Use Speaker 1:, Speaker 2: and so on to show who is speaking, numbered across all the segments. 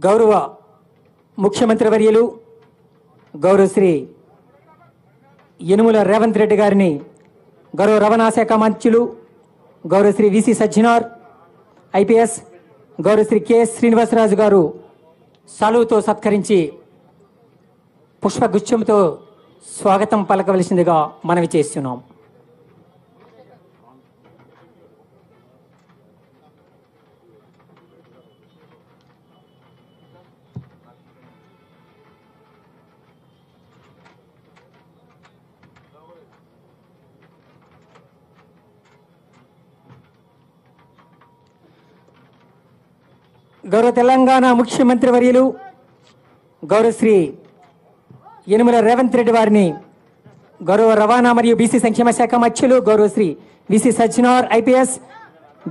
Speaker 1: గౌరవ ముఖ్యమంత్రి వర్యులు గౌరవ శ్రీ యనుమల రేవంత్ రెడ్డి గారిని గౌరవ రవాణా శాఖ మంత్రులు గౌరవ శ్రీ విసి సజ్జనార్ ఐపీఎస్ గౌరవ శ్రీ కెఎస్ శ్రీనివాసరాజు గారు సాలువుతో సత్కరించి పుష్పగుచ్చంతో స్వాగతం పలకవలసిందిగా మనవి చేస్తున్నాం. గౌరవ తెలంగాణ ముఖ్యమంత్రి వర్యులు గౌరవ శ్రీ యనుమల రేవంత్ రెడ్డి వారిని గౌరవ రవాణా మరియు బీసీ సంక్షేమ శాఖ మంత్రులు గౌరవ శ్రీ విసి సజ్జనార్ ఐపీఎస్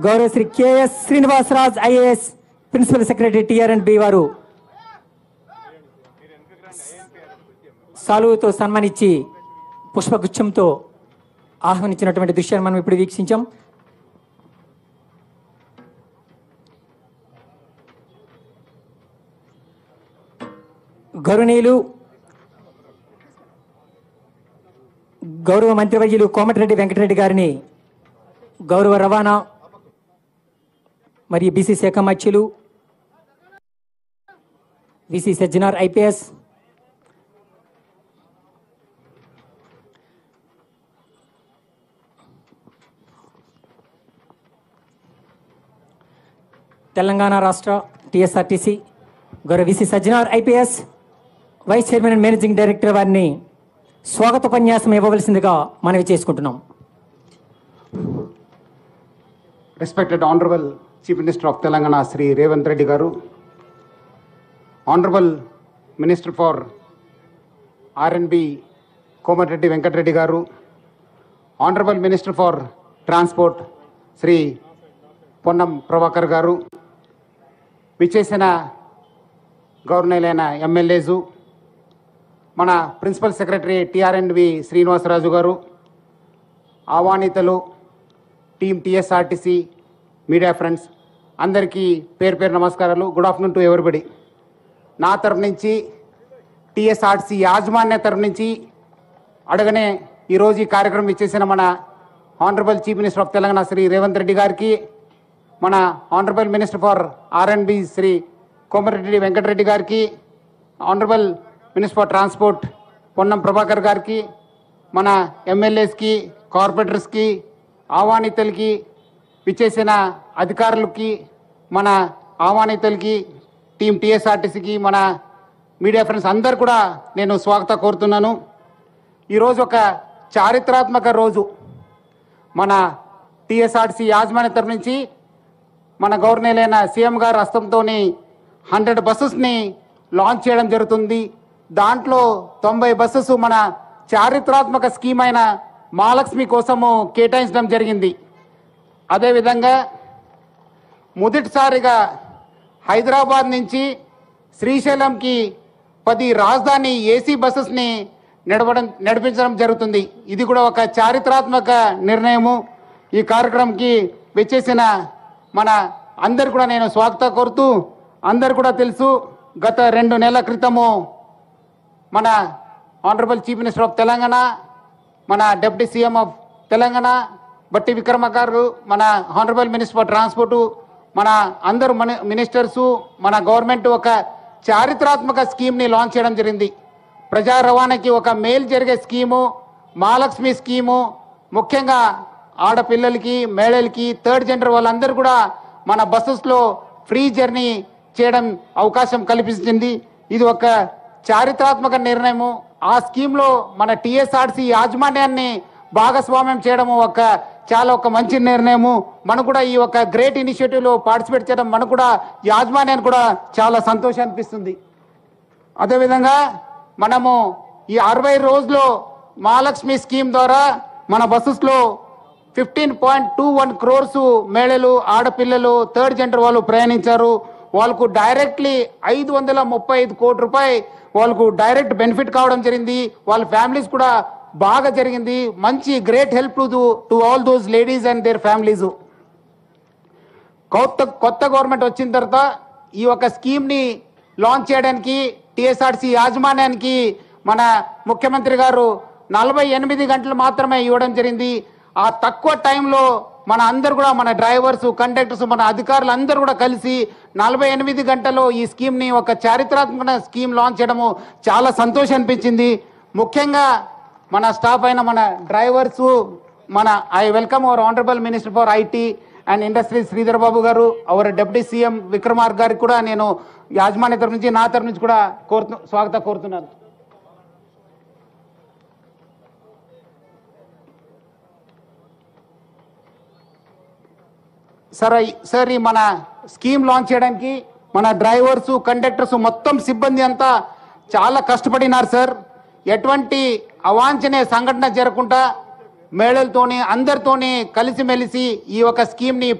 Speaker 1: గౌరవ Shri KS Srinivasaraj IAS principal secretary TR and B వారు సాలువుతో సన్మానించి పుష్పగుచ్చంతో ఆహ్వానించినటువంటి దృశ్యాన్ని మనం ఇప్పుడు వీక్షించాం. గౌరవనీయులు గౌరవ మంత్రివర్యులు కోమటిరెడ్డి వెంకటరెడ్డి గారిని గౌరవ రవాణా మరియు బీసీ శాఖ మంత్రులు విసి సజ్జనార్ ఐపీఎస్ తెలంగాణ రాష్ట్ర టీఎస్ఆర్టీసీ గౌరవ VC Sajjanar IPS vice chairman and managing director వారిని స్వాగతోపన్యాసం ఇవ్వవలసిందిగా మనవి చేసుకుంటున్నాం.
Speaker 2: Respected Honorable Chief Minister of Telangana Sri Revanth Reddy Garu, Honorable Minister for R&B Komareddy Venkat Reddy Garu, Honorable Minister for Transport Sri Ponnam Prabhakar Garu, విచ్చేసిన గవర్నర్లైన MLAs, మన principal secretary టిఆర్ఎండ్బి Srinivasaraju గారు, ఆహ్వానితులు, team TSRTC, media friends అందరికీ పేరు పేరు నమస్కారాలు. Good afternoon to everybody. నా తరఫు నుంచి టీఎస్ఆర్టీసీ యాజమాన్య తరఫు నుంచి అడగనే ఈరోజు ఈ కార్యక్రమం ఇచ్చేసిన మన honourable chief minister of Telangana Shri Revanth Reddy గారికి, మన ఆనరబుల్ మినిస్టర్ ఫర్ ఆర్ఎండ్బి శ్రీ కోమటిరెడ్డి వెంకటరెడ్డి గారికి, honourable minister for transport Ponnam Prabhakar గారికి, మన ఎమ్మెల్యేస్కి, కార్పొరేటర్స్కి, ఆహ్వానితులకి, విచ్చేసిన అధికారులకి, మన ఆహ్వానితులకి, టీం టీఎస్ఆర్టీసీకి, మన మీడియా ఫ్రెండ్స్ అందరు కూడా నేను స్వాగతం కోరుతున్నాను. ఈరోజు ఒక చారిత్రాత్మక రోజు. మన టీఎస్ఆర్టీసీ యాజమాన్య తరఫు నుంచి మన గవర్నర్లైన సీఎం గారు హస్తంతో 100 బస్సెస్ని లాంచ్ చేయడం జరుగుతుంది. దాంట్లో 90 బస్సెస్ మన చారిత్రాత్మక స్కీమ్ అయిన మహాలక్ష్మి కోసము కేటాయించడం జరిగింది. అదేవిధంగా మొదటిసారిగా హైదరాబాద్ నుంచి శ్రీశైలంకి 10 రాజధాని ఏసీ బస్సెస్ని నడిపించడం జరుగుతుంది. ఇది కూడా ఒక చారిత్రాత్మక నిర్ణయము. ఈ కార్యక్రమంకి వచ్చేసిన మన అందరు కూడా నేను స్వాగతం కోరుతూ, అందరు కూడా తెలుసు, గత 2 నెలల క్రితము మన honourable chief minister of Telangana, మన డిప్యూటీ సీఎం ఆఫ్ తెలంగాణ బట్టి విక్రమ గారు, మన ఆనరబుల్ మినిస్టర్ ఫర్ ట్రాన్స్పోర్టు, మన అందరు మినిస్టర్సు, మన గవర్నమెంట్ ఒక చారిత్రాత్మక స్కీమ్ని లాంచ్ చేయడం జరిగింది. ప్రజా రవాణాకి ఒక మేలు జరిగే స్కీము మహాలక్ష్మి స్కీము. ముఖ్యంగా ఆడపిల్లలకి, మహిళలకి, థర్డ్ జెండర్ వాళ్ళందరూ కూడా మన బస్సెస్లో ఫ్రీ జర్నీ చేయడం అవకాశం కల్పించింది. ఇది ఒక చారిత్రాత్మక నిర్ణయము. ఆ స్కీమ్లో మన టీఎస్ఆర్టీసీ యాజమాన్యాన్ని భాగస్వామ్యం చేయడము ఒక మంచి నిర్ణయము. మనకు కూడా ఈ ఒక గ్రేట్ ఇనిషియేటివ్లో పార్టిసిపేట్ చేయడం మనకు కూడా యాజమాన్యానికి కూడా చాలా సంతోషం అనిపిస్తుంది. అదేవిధంగా మనము ఈ 60 రోజుల్లో మహాలక్ష్మి స్కీమ్ ద్వారా మన బస్సెస్లో 15.21 crores మహిళలు, ఆడపిల్లలు, థర్డ్ జెండర్ వాళ్ళు ప్రయాణించారు. వాళ్ళకు డైరెక్ట్లీ 535 కోట్ల రూపాయలు వాళ్ళకు డైరెక్ట్ బెనిఫిట్ కావడం జరిగింది. వాళ్ళ ఫ్యామిలీస్ కూడా బాగా జరిగింది. మంచి great help to all those ladies and their families. కొత్త గవర్నమెంట్ వచ్చిన తర్వాత ఈ ఒక స్కీమ్ని లాంచ్ చేయడానికి టీఎస్ఆర్సీ యాజమాన్యానికి మన ముఖ్యమంత్రి గారు 48 గంటలు మాత్రమే ఇవ్వడం జరిగింది. ఆ తక్కువ టైంలో మన అందరు కూడా, మన డ్రైవర్స్, కండక్టర్స్, మన అధికారులు అందరూ కూడా కలిసి 48 గంటల్లో ఈ స్కీమ్ని ఒక చారిత్రాత్మక స్కీమ్ లాంచ్ చేయడము చాలా సంతోషం అనిపించింది. ముఖ్యంగా మన స్టాఫ్ అయిన మన drivers, I welcome our honourable minister for IT and industry Sridhar Babu గారు, అవర్ డిప్యూటీ సీఎం విక్రమార్క గారికి కూడా నేను యాజమాన్య తరఫు నుంచి, నా తరఫు నుంచి కూడా స్వాగతం కోరుతున్నాను. సార్ ఈ మన స్కీమ్ లాంచ్ చేయడానికి మన డ్రైవర్స్, కండక్టర్స్, మొత్తం సిబ్బంది అంతా చాలా కష్టపడినారు సార్. ఎటువంటి అవాంఛనీయ సంఘటన జరగకుండా మేళలతోని అందరితోని కలిసిమెలిసి ఈ ఒక స్కీమ్ని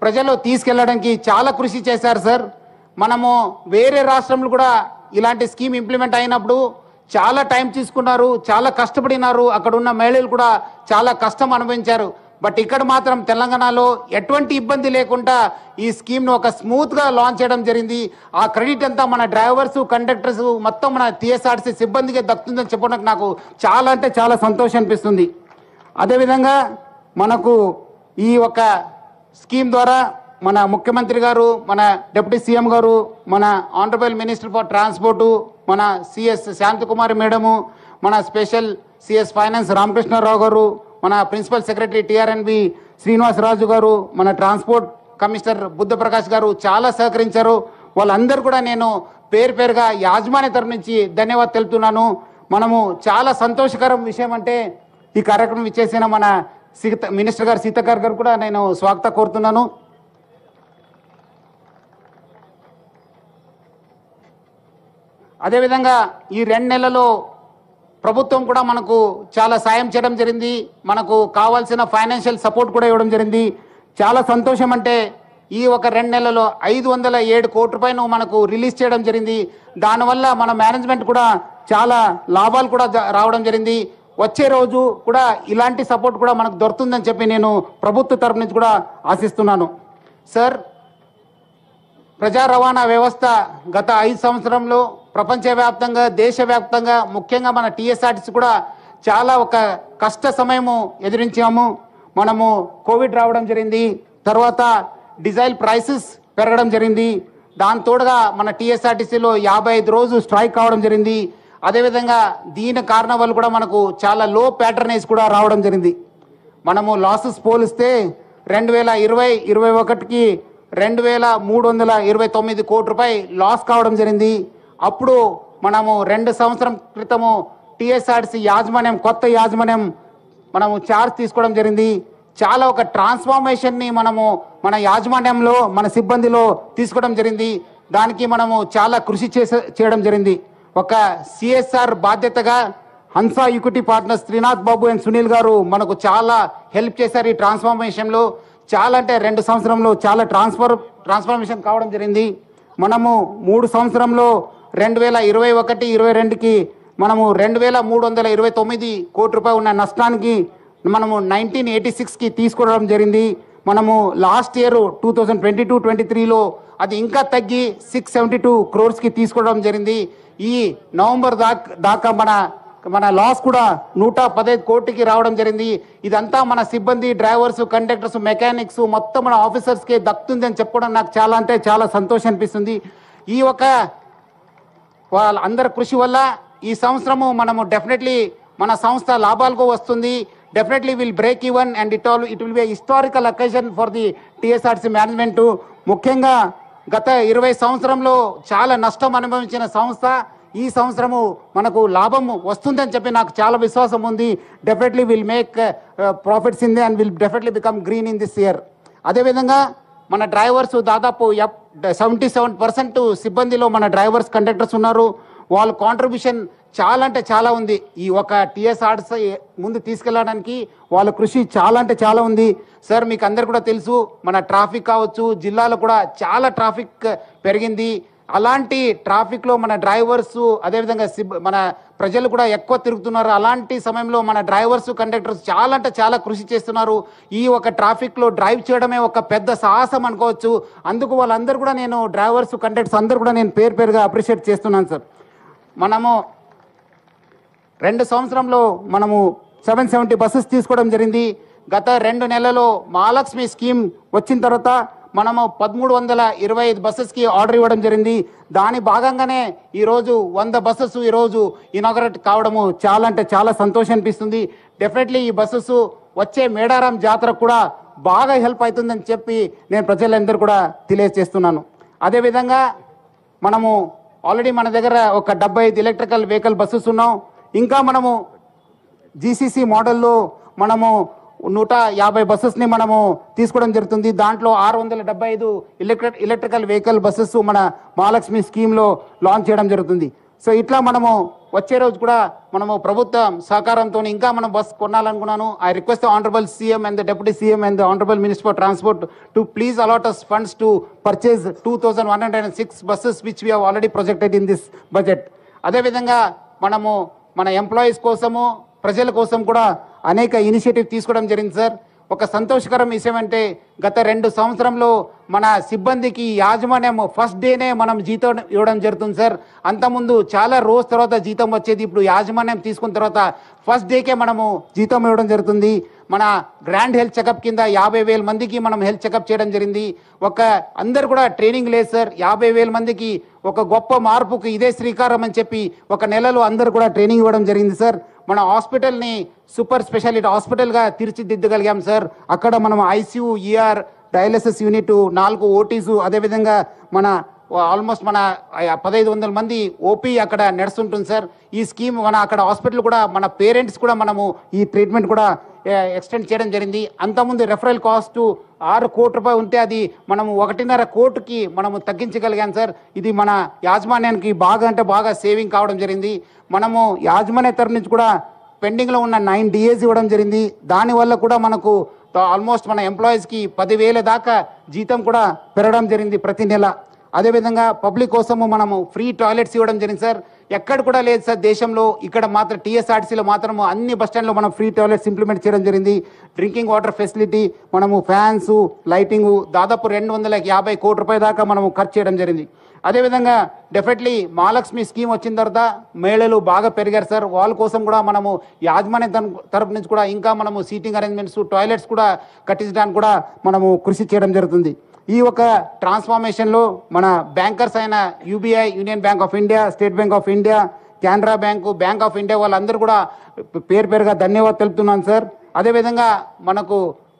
Speaker 2: ప్రజలు తీసుకెళ్ళడానికి చాలా కృషి చేశారు సార్. మనము వేరే రాష్ట్రంలో కూడా ఇలాంటి స్కీమ్ ఇంప్లిమెంట్ అయినప్పుడు చాలా టైం తీసుకున్నారు, చాలా కష్టపడినారు, అక్కడ ఉన్న మహిళలు కూడా చాలా కష్టం అనుభవించారు. బట్ ఇక్కడ మాత్రం తెలంగాణలో ఎటువంటి ఇబ్బంది లేకుండా ఈ స్కీమ్ను ఒక స్మూత్గా లాంచ్ చేయడం జరిగింది. ఆ క్రెడిట్ అంతా మన డ్రైవర్స్, కండక్టర్స్, మొత్తం మన టీఎస్ఆర్సీ సిబ్బందికి దక్కుతుందని చెప్పడానికి నాకు చాలా అంటే చాలా సంతోషం అనిపిస్తుంది. అదేవిధంగా మనకు ఈ ఒక స్కీమ్ ద్వారా మన ముఖ్యమంత్రి గారు, మన డిప్యూటీ సీఎం గారు, మన ఆనరబుల్ మినిస్టర్ ఫర్ ట్రాన్స్పోర్టు, మన సిఎస్ శాంతకుమారి మేడము, మన స్పెషల్ సిఎస్ ఫైనాన్స్ రామకృష్ణారావు గారు, మన ప్రిన్సిపల్ సెక్రటరీ టిఆర్ఎన్బి శ్రీనివాసరాజు గారు, మన ట్రాన్స్పోర్ట్ కమిషనర్ బుద్ధప్రకాష్ గారు చాలా సహకరించారు. వాళ్ళందరూ కూడా నేను పేరుగా యాజమాన్య తరఫు నుంచి ధన్యవాదాలు తెలుపుతున్నాను. మనము చాలా సంతోషకరం విషయం అంటే ఈ కార్యక్రమం ఇచ్చేసిన మన మినిస్టర్ గారు సీతక్కర్ గారు కూడా నేను స్వాగతం కోరుతున్నాను. అదేవిధంగా ఈ 2 నెలల్లో ప్రభుత్వం కూడా మనకు చాలా సాయం చేయడం జరిగింది. మనకు కావాల్సిన ఫైనాన్షియల్ సపోర్ట్ కూడా ఇవ్వడం జరిగింది. చాలా సంతోషం అంటే ఈ ఒక 2 నెలల్లో 507 కోట్ల రూపాయలు మనకు రిలీజ్ చేయడం జరిగింది. దానివల్ల మన మేనేజ్మెంట్ కూడా చాలా లాభాలు కూడా రావడం జరిగింది. వచ్చే రోజు కూడా ఇలాంటి సపోర్ట్ కూడా మనకు దొరుకుతుందని చెప్పి నేను ప్రభుత్వ తరఫు నుంచి కూడా ఆశిస్తున్నాను. సార్, ప్రజా రవాణా వ్యవస్థ గత 5 సంవత్సరంలో ప్రపంచవ్యాప్తంగా, దేశవ్యాప్తంగా, ముఖ్యంగా మన టీఎస్ఆర్టీసీ కూడా చాలా ఒక కష్ట సమయము ఎదిరించాము. మనము కోవిడ్ రావడం జరిగింది, తర్వాత డీజిల్ ప్రైసెస్ పెరగడం జరిగింది, దాని తోడుగా మన టీఎస్ఆర్టీసీలో 55 రోజు స్ట్రైక్ కావడం జరిగింది. అదేవిధంగా దీని కారణం వల్ల కూడా మనకు చాలా లో ప్యాటర్నేజ్ కూడా రావడం జరిగింది. మనము లాసెస్ పోలిస్తే 2020-21కి 2329 కోట్ల రూపాయలు లాస్ కావడం జరిగింది. అప్పుడు మనము 2 సంవత్సరం క్రితము టీఎస్ఆర్టీసీ యాజమాన్యం, కొత్త యాజమాన్యం మనము ఛార్జ్ తీసుకోవడం జరిగింది. చాలా ఒక ట్రాన్స్ఫార్మేషన్ని మనము మన యాజమాన్యంలో, మన సిబ్బందిలో తీసుకోవడం జరిగింది. దానికి మనము చాలా కృషి చేయడం జరిగింది. ఒక సిఎస్ఆర్ బాధ్యతగా Hansa equity partners Srinath Babu and Sunil గారు మనకు చాలా హెల్ప్ చేశారు ఈ ట్రాన్స్ఫార్మేషన్లో. చాలా అంటే 2 సంవత్సరంలో చాలా ట్రాన్స్ఫర్మేషన్ కావడం జరిగింది. మనము 3 సంవత్సరంలో 2021-22కి మనము 2329 కోట్ల రూపాయలు ఉన్న నష్టానికి మనము 1986కి తీసుకోవడం జరిగింది. మనము లాస్ట్ ఇయర్ 2022-23లో అది ఇంకా తగ్గి 672 crores తీసుకోవడం జరిగింది. ఈ నవంబర్ దాకా మన లాస్ కూడా 115 కోట్లకి రావడం జరిగింది. ఇదంతా మన సిబ్బంది, డ్రైవర్స్, కండక్టర్స్, మెకానిక్స్, మొత్తం మన ఆఫీసర్స్కి దక్కుతుంది అని చెప్పుకోవడం నాకు చాలా అంటే చాలా సంతోషం అనిపిస్తుంది. ఈ ఒక వాళ్ళందరి కృషి వల్ల ఈ సంవత్సరము మనము డెఫినెట్లీ మన సంస్థ లాభాలకు వస్తుంది. Definitely will break even and it will be historical occasion for the TSRTC management. ముఖ్యంగా గత 20 సంవత్సరంలో చాలా నష్టం అనుభవించిన సంస్థ ఈ సంవత్సరము మనకు లాభం వస్తుందని చెప్పి నాకు చాలా విశ్వాసం ఉంది. Definitely will make profits in the and will definitely become green in this year. అదేవిధంగా మన డ్రైవర్స్ దాదాపు 77% సిబ్బందిలో మన డ్రైవర్స్, కండక్టర్స్ ఉన్నారు. వాళ్ళ కాంట్రిబ్యూషన్ చాలా అంటే చాలా ఉంది. ఈ ఒక టీఎస్ఆర్టీసీ ముందు తీసుకెళ్ళడానికి వాళ్ళ కృషి చాలా అంటే చాలా ఉంది. సార్, మీకు అందరు కూడా తెలుసు, మన ట్రాఫిక్ కావచ్చు, జిల్లాలో కూడా చాలా ట్రాఫిక్ పెరిగింది. అలాంటి ట్రాఫిక్లో మన డ్రైవర్స్ అదేవిధంగా మన ప్రజలు కూడా ఎక్కువ తిరుగుతున్నారు. అలాంటి సమయంలో మన డ్రైవర్స్ కండక్టర్స్ చాలా అంటే చాలా కృషి చేస్తున్నారు. ఈ ఒక ట్రాఫిక్లో డ్రైవ్ చేయడమే ఒక పెద్ద సాహసం అనుకోవచ్చు. అందుకు వాళ్ళందరూ కూడా నేను డ్రైవర్స్ కండక్టర్స్ అందరూ కూడా నేను పేరుగా అప్రిషియేట్ చేస్తున్నాను సార్. మనము 2 సంవత్సరంలో మనము 770 బస్సెస్ తీసుకోవడం జరిగింది. గత 2 నెలల్లో మహాలక్ష్మి స్కీమ్ వచ్చిన తర్వాత మనము 1325 బస్సెస్కి ఆర్డర్ ఇవ్వడం జరిగింది. దాని భాగంగానే ఈరోజు 100 బస్సెస్ ఈరోజు ఇనాగరేట్ కావడము చాలా అంటే చాలా సంతోషం అనిపిస్తుంది. డెఫినెట్లీ ఈ బస్సెస్ వచ్చే మేడారం జాతరకు కూడా బాగా హెల్ప్ అవుతుందని చెప్పి నేను ప్రజలందరూ కూడా తెలియజేస్తున్నాను. అదేవిధంగా మనము ఆల్రెడీ మన దగ్గర ఒక 75 ఎలక్ట్రికల్ వెహికల్ బస్సెస్ ఉన్నాం. ఇంకా మనము జీసీసీ మోడల్లో మనము 150 బస్సెస్ని మనము తీసుకోవడం జరుగుతుంది. దాంట్లో 675 ఎలక్ట్రికల్ వెహికల్ బస్సెస్ మన మహాలక్ష్మి స్కీమ్లో లాంచ్ చేయడం జరుగుతుంది. సో ఇట్లా మనము వచ్చే రోజు కూడా మనము ప్రభుత్వం సహకారంతో ఇంకా మనం బస్ కొనాలనుకున్నాను. I request the honourable CM and the deputy CM and the honourable minister for transport to please allot us funds to purchase 2106 buses which we have already projected in this budget. అదేవిధంగా మనము మన employees కోసము ప్రజల కోసం కూడా అనేక initiative తీసుకోవడం జరిగింది సార్. ఒక సంతోషకరం విషయం అంటే గత 2 సంవత్సరంలో మన సిబ్బందికి యాజమాన్యం ఫస్ట్ డేనే మనం జీతం ఇవ్వడం జరుగుతుంది సార్. అంతకుముందు చాలా రోజు తర్వాత జీతం వచ్చేది. ఇప్పుడు యాజమాన్యం తీసుకున్న తర్వాత ఫస్ట్ డేకే మనము జీతం ఇవ్వడం జరుగుతుంది. మన గ్రాండ్ హెల్త్ చెకప్ కింద 50,000 మందికి మనం హెల్త్ చెకప్ చేయడం జరిగింది. అందరు కూడా ట్రైనింగ్ లేదు సార్. 50,000 మందికి ఒక గొప్ప మార్పుకి ఇదే శ్రీకారం అని చెప్పి 1 నెలలో అందరు కూడా ట్రైనింగ్ ఇవ్వడం జరిగింది సార్. మన హాస్పిటల్ని సూపర్ స్పెషాలిటీ హాస్పిటల్గా తీర్చిదిద్దగలిగాం సార్. అక్కడ మనం ఐసీయూ, ఈఆర్, డయాలసిస్ యూనిట్, 4 ఓటీసు, అదేవిధంగా మన ఆల్మోస్ట్ మన 1500 మంది ఓపీ అక్కడ నడుస్తుంటుంది సార్. ఈ స్కీమ్ మన అక్కడ హాస్పిటల్ కూడా మన పేరెంట్స్ కూడా మనము ఈ ట్రీట్మెంట్ కూడా ఎక్స్టెండ్ చేయడం జరిగింది. అంతకుముందు రెఫరల్ కాస్ట్ 6 కోట్ల రూపాయలు ఉంటే అది మనము 1.5 కోటికి మనము తగ్గించగలిగాం సార్. ఇది మన యాజమాన్యానికి బాగా అంటే బాగా సేవింగ్ కావడం జరిగింది. మనము యాజమాన్య తరఫు నుంచి కూడా పెండింగ్లో ఉన్న 9 DAs ఇవ్వడం జరిగింది. దానివల్ల కూడా మనకు ఆల్మోస్ట్ మన ఎంప్లాయీస్కి 10,000 దాకా జీతం కూడా పెరగడం జరిగింది ప్రతి నెల. అదేవిధంగా పబ్లిక్ కోసము మనము ఫ్రీ టాయిలెట్స్ ఇవ్వడం జరిగింది సార్. ఎక్కడ కూడా లేదు సార్ దేశంలో. ఇక్కడ మాత్రం టీఎస్ఆర్టీసీలో మాత్రము అన్ని బస్ స్టాండ్లో మనం ఫ్రీ టాయిలెట్స్ ఇంప్లిమెంట్ చేయడం జరిగింది. డ్రింకింగ్ వాటర్ ఫెసిలిటీ, మనము ఫ్యాన్స్, లైటింగు దాదాపు 250 కోట్ల రూపాయల దాకా మనము ఖర్చు చేయడం జరిగింది. అదేవిధంగా డెఫినెట్లీ మహాలక్ష్మి స్కీమ్ వచ్చిన తర్వాత మహిళలు బాగా పెరిగారు సార్. వాళ్ళ కోసం కూడా మనము యాజమాన్య తరపు నుంచి కూడా ఇంకా మనము సీటింగ్ అరేంజ్మెంట్స్, టాయిలెట్స్ కూడా కట్టించడానికి కూడా మనము కృషి చేయడం జరుగుతుంది. ఈ ఒక ట్రాన్స్ఫార్మేషన్లో మన బ్యాంకర్స్ అయిన UBI, union bank of India, state bank of India, Canara bank, bank of India వాళ్ళందరూ కూడా పేరుగా ధన్యవాదాలు తెలుపుతున్నాను సార్. అదేవిధంగా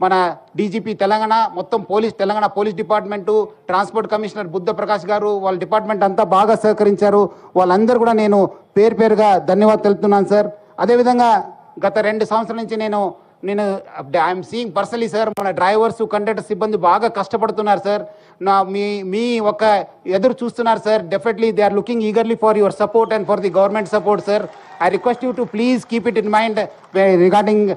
Speaker 2: మన డీజీపీ తెలంగాణ, మొత్తం Telangana police department, transport commissioner Buddha Prakash గారు, వాళ్ళ డిపార్ట్మెంట్ అంతా బాగా సహకరించారు. వాళ్ళందరూ కూడా నేను పేరుగా ధన్యవాదాలు తెలుపుతున్నాను సార్. అదేవిధంగా గత 2 సంవత్సరాల నుంచి నేను ఐఎమ్ సీయింగ్ పర్సనలీ సార్, మన డ్రైవర్స్, కండక్టర్ సిబ్బంది బాగా కష్టపడుతున్నారు సార్. మీ ఒక ఎదురు చూస్తున్నారు sir. Definitely they are looking eagerly for your support and for the government support sir. I request you to please keep it in mind regarding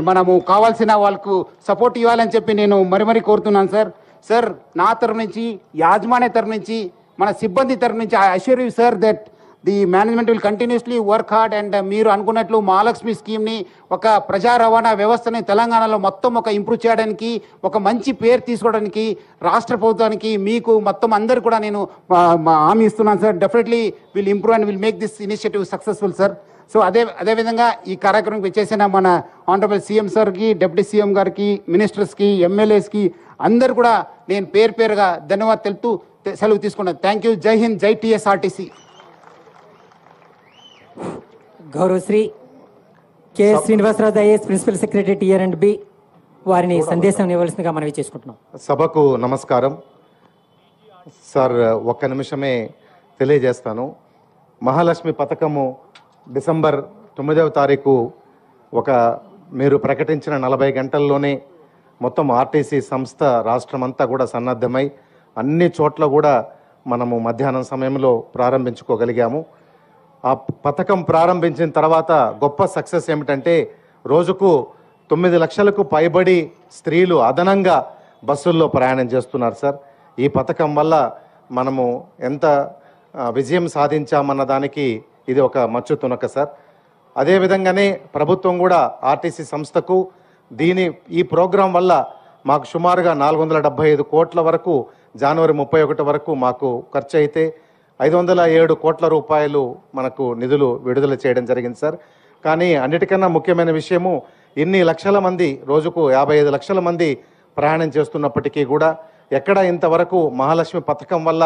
Speaker 2: మనము కావాల్సిన వాళ్ళకు సపోర్ట్ ఇవ్వాలని చెప్పి నేను మరీ కోరుతున్నాను సార్. సార్ నా తరఫు నుంచి, యాజమాన్య తరఫు నుంచి, మన సిబ్బంది తరఫు నుంచి I assure you sir that the management will continuously work hard. And మీరు అనుకున్నట్లు మహాలక్ష్మి స్కీమ్ని ఒక ప్రజా రవాణా వ్యవస్థని తెలంగాణలో మొత్తం ఇంప్రూవ్ చేయడానికి, ఒక మంచి పేరు తీసుకోవడానికి రాష్ట్ర ప్రభుత్వానికి, మీకు మొత్తం అందరు కూడా నేను హామీ ఇస్తున్నాను sir. Definitely will improve and will make this initiative successful sir. So అదేవిధంగా ఈ కార్యక్రమం వచ్చేసిన మన ఆనరబుల్ సీఎం సార్కి, డిప్యూటీ సీఎం గారికి, మినిస్టర్స్కి, ఎమ్మెల్యేస్కి అందరు కూడా నేను పేరుగా ధన్యవాదాలు తెలుపుతూ సెలవు తీసుకున్నాను. Thank you. Jai Hind, Jai TSRTC.
Speaker 1: గౌరవశ్రీ K Srinivasarao IAS principal secretary TR and B వారిని సందేశం ఇవ్వవలసిందిగా మనవి చేసుకుంటున్నాం.
Speaker 3: సభకు నమస్కారం సార్. ఒక్క నిమిషమే తెలియజేస్తాను. మహాలక్ష్మి పథకము డిసెంబర్ 9వ తారీఖు మీరు ప్రకటించిన 40 గంటల్లోనే మొత్తం ఆర్టీసీ సంస్థ రాష్ట్రమంతా కూడా సన్నద్ధమై అన్ని చోట్ల కూడా మనము మధ్యాహ్నం సమయంలో ప్రారంభించుకోగలిగాము. ఆ పథకం ప్రారంభించిన తర్వాత గొప్ప సక్సెస్ ఏమిటంటే రోజుకు 9 లక్షలకు పైబడి స్త్రీలు అదనంగా బస్సుల్లో ప్రయాణం చేస్తున్నారు సార్. ఈ పథకం వల్ల మనము ఎంత విజయం సాధించామన్న దానికి ఇది ఒక మచ్చు తునక సార్. అదేవిధంగానే ప్రభుత్వం కూడా ఆర్టీసీ సంస్థకు ఈ ప్రోగ్రాం వల్ల మాకు సుమారుగా 475 కోట్ల వరకు జనవరి 31 వరకు మాకు ఖర్చు అయితే 507 కోట్ల రూపాయలు మనకు నిధులు విడుదల చేయడం జరిగింది సార్. కానీ అన్నిటికన్నా ముఖ్యమైన విషయము ఇన్ని లక్షల మంది, రోజుకు 55 లక్షల మంది ప్రయాణం చేస్తున్నప్పటికీ కూడా ఎక్కడ ఇంతవరకు మహాలక్ష్మి పథకం వల్ల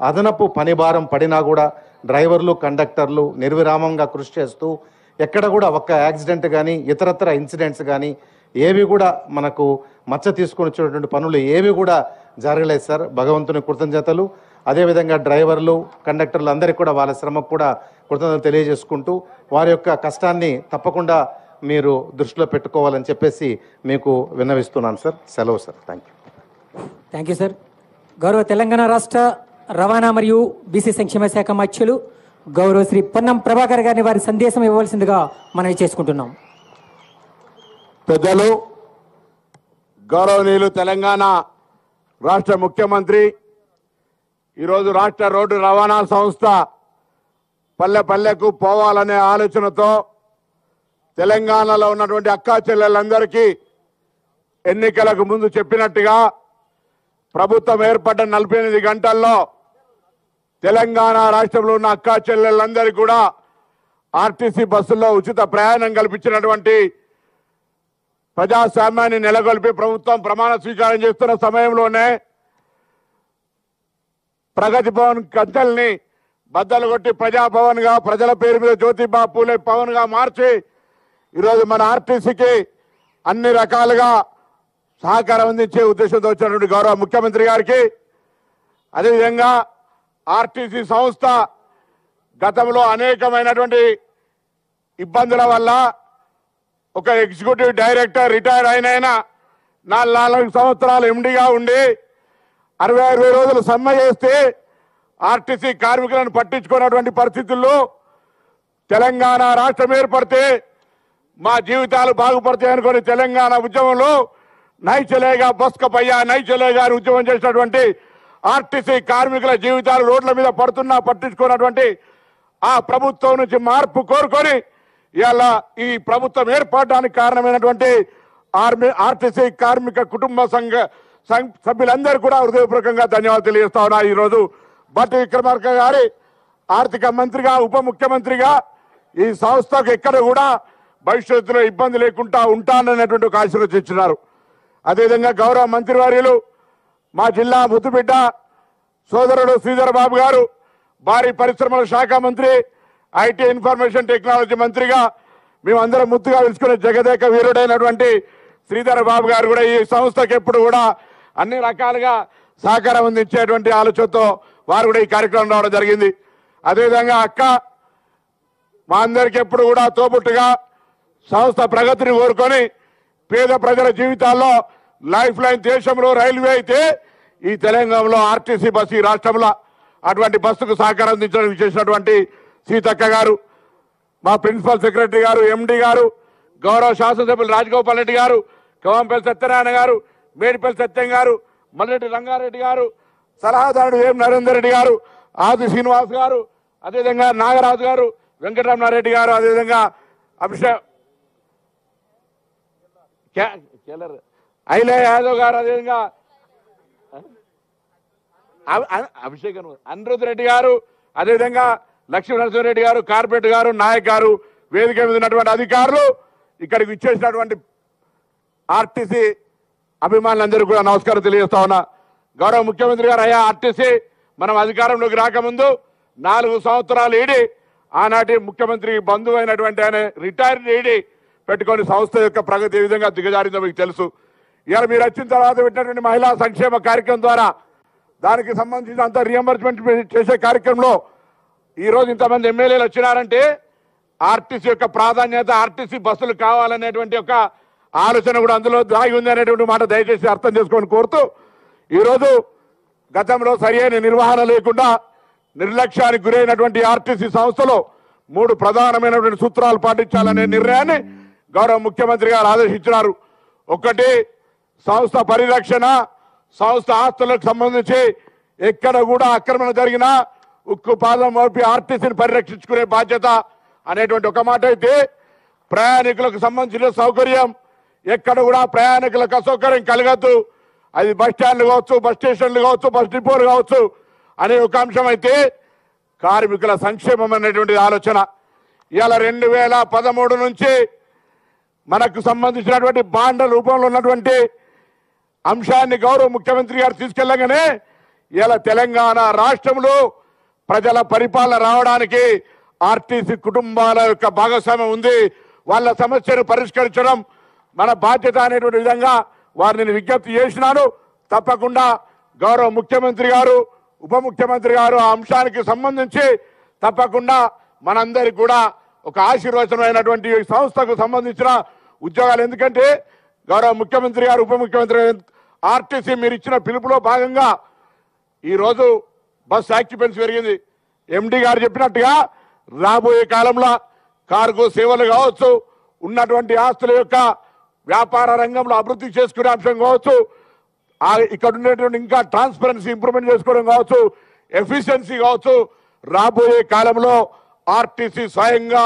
Speaker 3: అదనపు పని భారం పడినా కూడా డ్రైవర్లు, కండక్టర్లు నిర్విరామంగా కృషి చేస్తూ ఎక్కడ కూడా ఒక్క యాక్సిడెంట్ కానీ ఇతరత్ర ఇన్సిడెంట్స్ కానీ ఏవి కూడా మనకు మచ్చ తీసుకొని వచ్చేటువంటి పనులు ఏవి కూడా జరగలేదు సార్. భగవంతుని కృతజ్ఞతలు. అదేవిధంగా డ్రైవర్లు, కండక్టర్లు అందరికీ కూడా వాళ్ళ శ్రమకు కూడా కృతజ్ఞతలు తెలియజేసుకుంటూ వారి యొక్క కష్టాన్ని తప్పకుండా మీరు దృష్టిలో పెట్టుకోవాలని చెప్పేసి మీకు విన్నవిస్తున్నాను సార్. సెలవు సార్.
Speaker 1: Thank you sir. గౌరవ తెలంగాణ రాష్ట్ర రవాణా మరియు బీసీ సంక్షేమ శాఖ మధ్యులు గౌరవ శ్రీ పొన్నం ప్రభాకర్ గారిని వారి సందేశం ఇవ్వవలసిందిగా మనవి చేసుకుంటున్నాం.
Speaker 4: పెద్దలు, గౌరవనీయులు తెలంగాణ రాష్ట్ర ముఖ్యమంత్రి ఈరోజు రాష్ట్ర రోడ్డు రవాణా సంస్థ పల్లె పల్లెకు పోవాలనే ఆలోచనతో తెలంగాణలో ఉన్నటువంటి అక్కా చెల్లెలందరికీ ఎన్నికలకు ముందు చెప్పినట్టుగా ప్రభుత్వం ఏర్పడ్డ 48 గంటల్లో తెలంగాణ రాష్ట్రంలో ఉన్న అక్కా చెల్లెలందరికీ కూడా ఆర్టీసీ బస్సుల్లో ఉచిత ప్రయాణం కల్పించినటువంటి ప్రజాస్వామ్యాన్ని నెలకొల్పి ప్రభుత్వం ప్రమాణ స్వీకారం చేస్తున్న సమయంలోనే ప్రగతి భవన్ గద్దెల్ని బద్దలు కొట్టి ప్రజాభవన్ గా ప్రజల పేరు మీద జ్యోతిబా పూలే భవన్ గా మార్చి ఈరోజు మన ఆర్టీసీకి అన్ని రకాలుగా సహకారం అందించే ఉద్దేశంతో వచ్చినటువంటి గౌరవ ముఖ్యమంత్రి గారికి, అదేవిధంగా ఆర్టీసీ సంస్థ గతంలో అనేకమైనటువంటి ఇబ్బందుల వల్ల ఒక ఎగ్జిక్యూటివ్ డైరెక్టర్ రిటైర్ అయిన 4 సంవత్సరాలు ఎండీగా ఉండి 60 రోజులు సమ్మె చేస్తే ఆర్టీసీ కార్మికులను పట్టించుకున్నటువంటి పరిస్థితుల్లో తెలంగాణ రాష్ట్రం ఏర్పడితే మా జీవితాలు బాగుపడతాయి అనుకుని తెలంగాణ ఉద్యమంలో నై చలేగా బస్క పయ్యా నై చలేగా అని ఉద్యమం చేసినటువంటి ఆర్టీసీ కార్మికుల జీవితాలు రోడ్ల మీద పడుతున్నా పట్టించుకున్నటువంటి ఆ ప్రభుత్వం నుంచి మార్పు కోరుకొని ఇవాళ ఈ ప్రభుత్వం ఏర్పడడానికి కారణమైనటువంటి ఆర్టీసీ కార్మిక కుటుంబ సంఘ సభ్యులందరూ కూడా హృదయపూర్వకంగా ధన్యవాదాలు తెలియజేస్తా ఉన్నా. ఈరోజు బట్టి విక్రమార్క గారి ఆర్థిక మంత్రిగా, ఉప ముఖ్యమంత్రిగా ఈ సంస్థకు ఎక్కడ కూడా భవిష్యత్తులో ఇబ్బంది లేకుండా ఉంటాననేటువంటి ఒక ఆశీర్వదించినారు. అదేవిధంగా గౌరవ మంత్రివర్యులు మా జిల్లా ముద్దుబిడ్డ సోదరుడు శ్రీధర్ బాబు గారు, భారీ పరిశ్రమల శాఖ మంత్రి, ఐటీ ఇన్ఫర్మేషన్ టెక్నాలజీ మంత్రిగా మేమందరం ముద్దుగా పిలుచుకునే జగదేక వీరుడైనటువంటి శ్రీధర్ బాబు గారు కూడా ఈ సంస్థకు ఎప్పుడు కూడా అన్ని రకాలుగా సహకారం అందించేటువంటి ఆలోచనతో వారు కూడా ఈ కార్యక్రమం రావడం జరిగింది. అదేవిధంగా అక్క మా అందరికి ఎప్పుడు కూడా తోబుట్టుగా సంస్థ ప్రగతిని కోరుకొని పేద ప్రజల జీవితాల్లో లైఫ్ లైన్ దేశంలో రైల్వే అయితే ఈ తెలంగాణలో ఆర్టీసీ బస్సు ఈ రాష్ట్రంలో అటువంటి బస్సుకు సహకారం అందించడానికి చేసినటువంటి సీతక్క గారు, మా ప్రిన్సిపల్ సెక్రటరీ గారు, ఎండి గారు, గౌరవ శాసనసభ్యులు రాజగోపాల్ రెడ్డి గారు, కవంపల్లి సత్యనారాయణ గారు, మేడిపల్లి సత్యం గారు, మల్లెడ్డి రంగారెడ్డి గారు, సలహాదారుడు వేం నరేందర్ రెడ్డి గారు, ఆది శ్రీనివాస్ గారు, అదేవిధంగా నాగరాజు గారు, వెంకటరమణారెడ్డి గారు, అదేవిధంగా ఐలే యాదవ్ గారు, అదేవిధంగా అభిషేక్ అనిరుద్ రెడ్డి గారు, అదేవిధంగా లక్ష్మీ నరసింహారెడ్డి గారు, కార్పొరేట్ గారు, నాయక్ గారు, వేదిక మీద ఉన్నటువంటి అధికారులు, ఇక్కడికి ఇచ్చేసినటువంటి ఆర్టీసీ అభిమానులందరూ కూడా నమస్కారం తెలియజేస్తా ఉన్నా. గౌరవ ముఖ్యమంత్రి గారు, అయ్యా ఆర్టీసీ మనం అధికారంలోకి రాకముందు 4 సంవత్సరాలు ఈడి ఆనాటి ముఖ్యమంత్రి బంధువు అయినటువంటి ఆయన రిటైర్డ్ ఈడి పెట్టుకొని సంస్థ యొక్క ప్రగతి ఏ విధంగా దిగజారిందో మీకు తెలుసు. ఇవాళ మీరు వచ్చిన తర్వాత పెట్టినటువంటి మహిళా సంక్షేమ కార్యక్రమం ద్వారా దానికి సంబంధించినంత రియంబర్స్మెంట్ చేసే కార్యక్రమంలో ఈరోజు ఇంతమంది ఎమ్మెల్యేలు వచ్చినారంటే ఆర్టీసీ యొక్క ప్రాధాన్యత, ఆర్టీసీ బస్సులు కావాలనేటువంటి ఒక ఆలోచన కూడా అందులో దాగి ఉంది అనేటువంటి మాట దయచేసి అర్థం చేసుకొని కోరుతూ, ఈరోజు గతంలో సరియైన నిర్వహణ లేకుండా నిర్లక్ష్యానికి గురైనటువంటి ఆర్టీసీ సంస్థలో 3 ప్రధానమైనటువంటి సూత్రాలు పాటించాలనే నిర్ణయాన్ని గౌరవ ముఖ్యమంత్రి గారు ఆదేశించినారు. ఒకటి, సంస్థ పరిరక్షణ, సంస్థ ఆస్తులకు సంబంధించి ఎక్కడ కూడా ఆక్రమణ జరిగినా ఉక్కు పాదం మోపి ఆర్టీసీని పరిరక్షించుకునే బాధ్యత అనేటువంటి ఒక మాట అయితే, ప్రయాణికులకు సంబంధించిన సౌకర్యం ఎక్కడ కూడా ప్రయాణికులకు అసౌకర్యం కలగద్దు. అది బస్ స్టాండ్లు కావచ్చు, బస్ స్టేషన్లు కావచ్చు, బస్ డిపోలు కావచ్చు అనే ఒక అంశం అయితే, కార్మికుల సంక్షేమం అనేటువంటి ఆలోచన ఇవాళ 2013 నుంచి మనకు సంబంధించినటువంటి బాండ్ల రూపంలో ఉన్నటువంటి అంశాన్ని గౌరవ ముఖ్యమంత్రి గారు తీసుకెళ్లగానే ఇలా తెలంగాణ రాష్ట్రంలో ప్రజల పరిపాలన రావడానికి ఆర్టీసీ కుటుంబాల యొక్క భాగస్వామ్యం ఉంది. వాళ్ళ సమస్యను పరిష్కరించడం మన బాధ్యత అనేటువంటి విధంగా వారిని విజ్ఞప్తి చేసినాను. తప్పకుండా గౌరవ ముఖ్యమంత్రి గారు, ఉప ముఖ్యమంత్రి గారు ఆ అంశానికి సంబంధించి తప్పకుండా మనందరికి కూడా ఒక ఆశీర్వచనమైనటువంటి సంస్థకు సంబంధించిన ఉద్యోగాలు, ఎందుకంటే గౌరవ ముఖ్యమంత్రి గారు, ఉప ముఖ్యమంత్రి ఆర్టీసీ మీరు ఇచ్చిన పిలుపులో భాగంగా ఈరోజు బస్ ఆక్యుపెన్సీ పెరిగింది. ఎండి గారు చెప్పినట్టుగా రాబోయే కాలంలో కార్గో సేవలు కావచ్చు, ఉన్నటువంటి ఆస్తుల యొక్క వ్యాపార రంగంలో అభివృద్ధి చేసుకునే అంశం కావచ్చు, ఇక్కడ ఉండేటువంటి ఇంకా ట్రాన్స్పరెన్సీ ఇంప్రూవ్మెంట్ చేసుకోవడం కావచ్చు, ఎఫిషియన్సీ కావచ్చు, రాబోయే కాలంలో ఆర్టీసీ స్వయంగా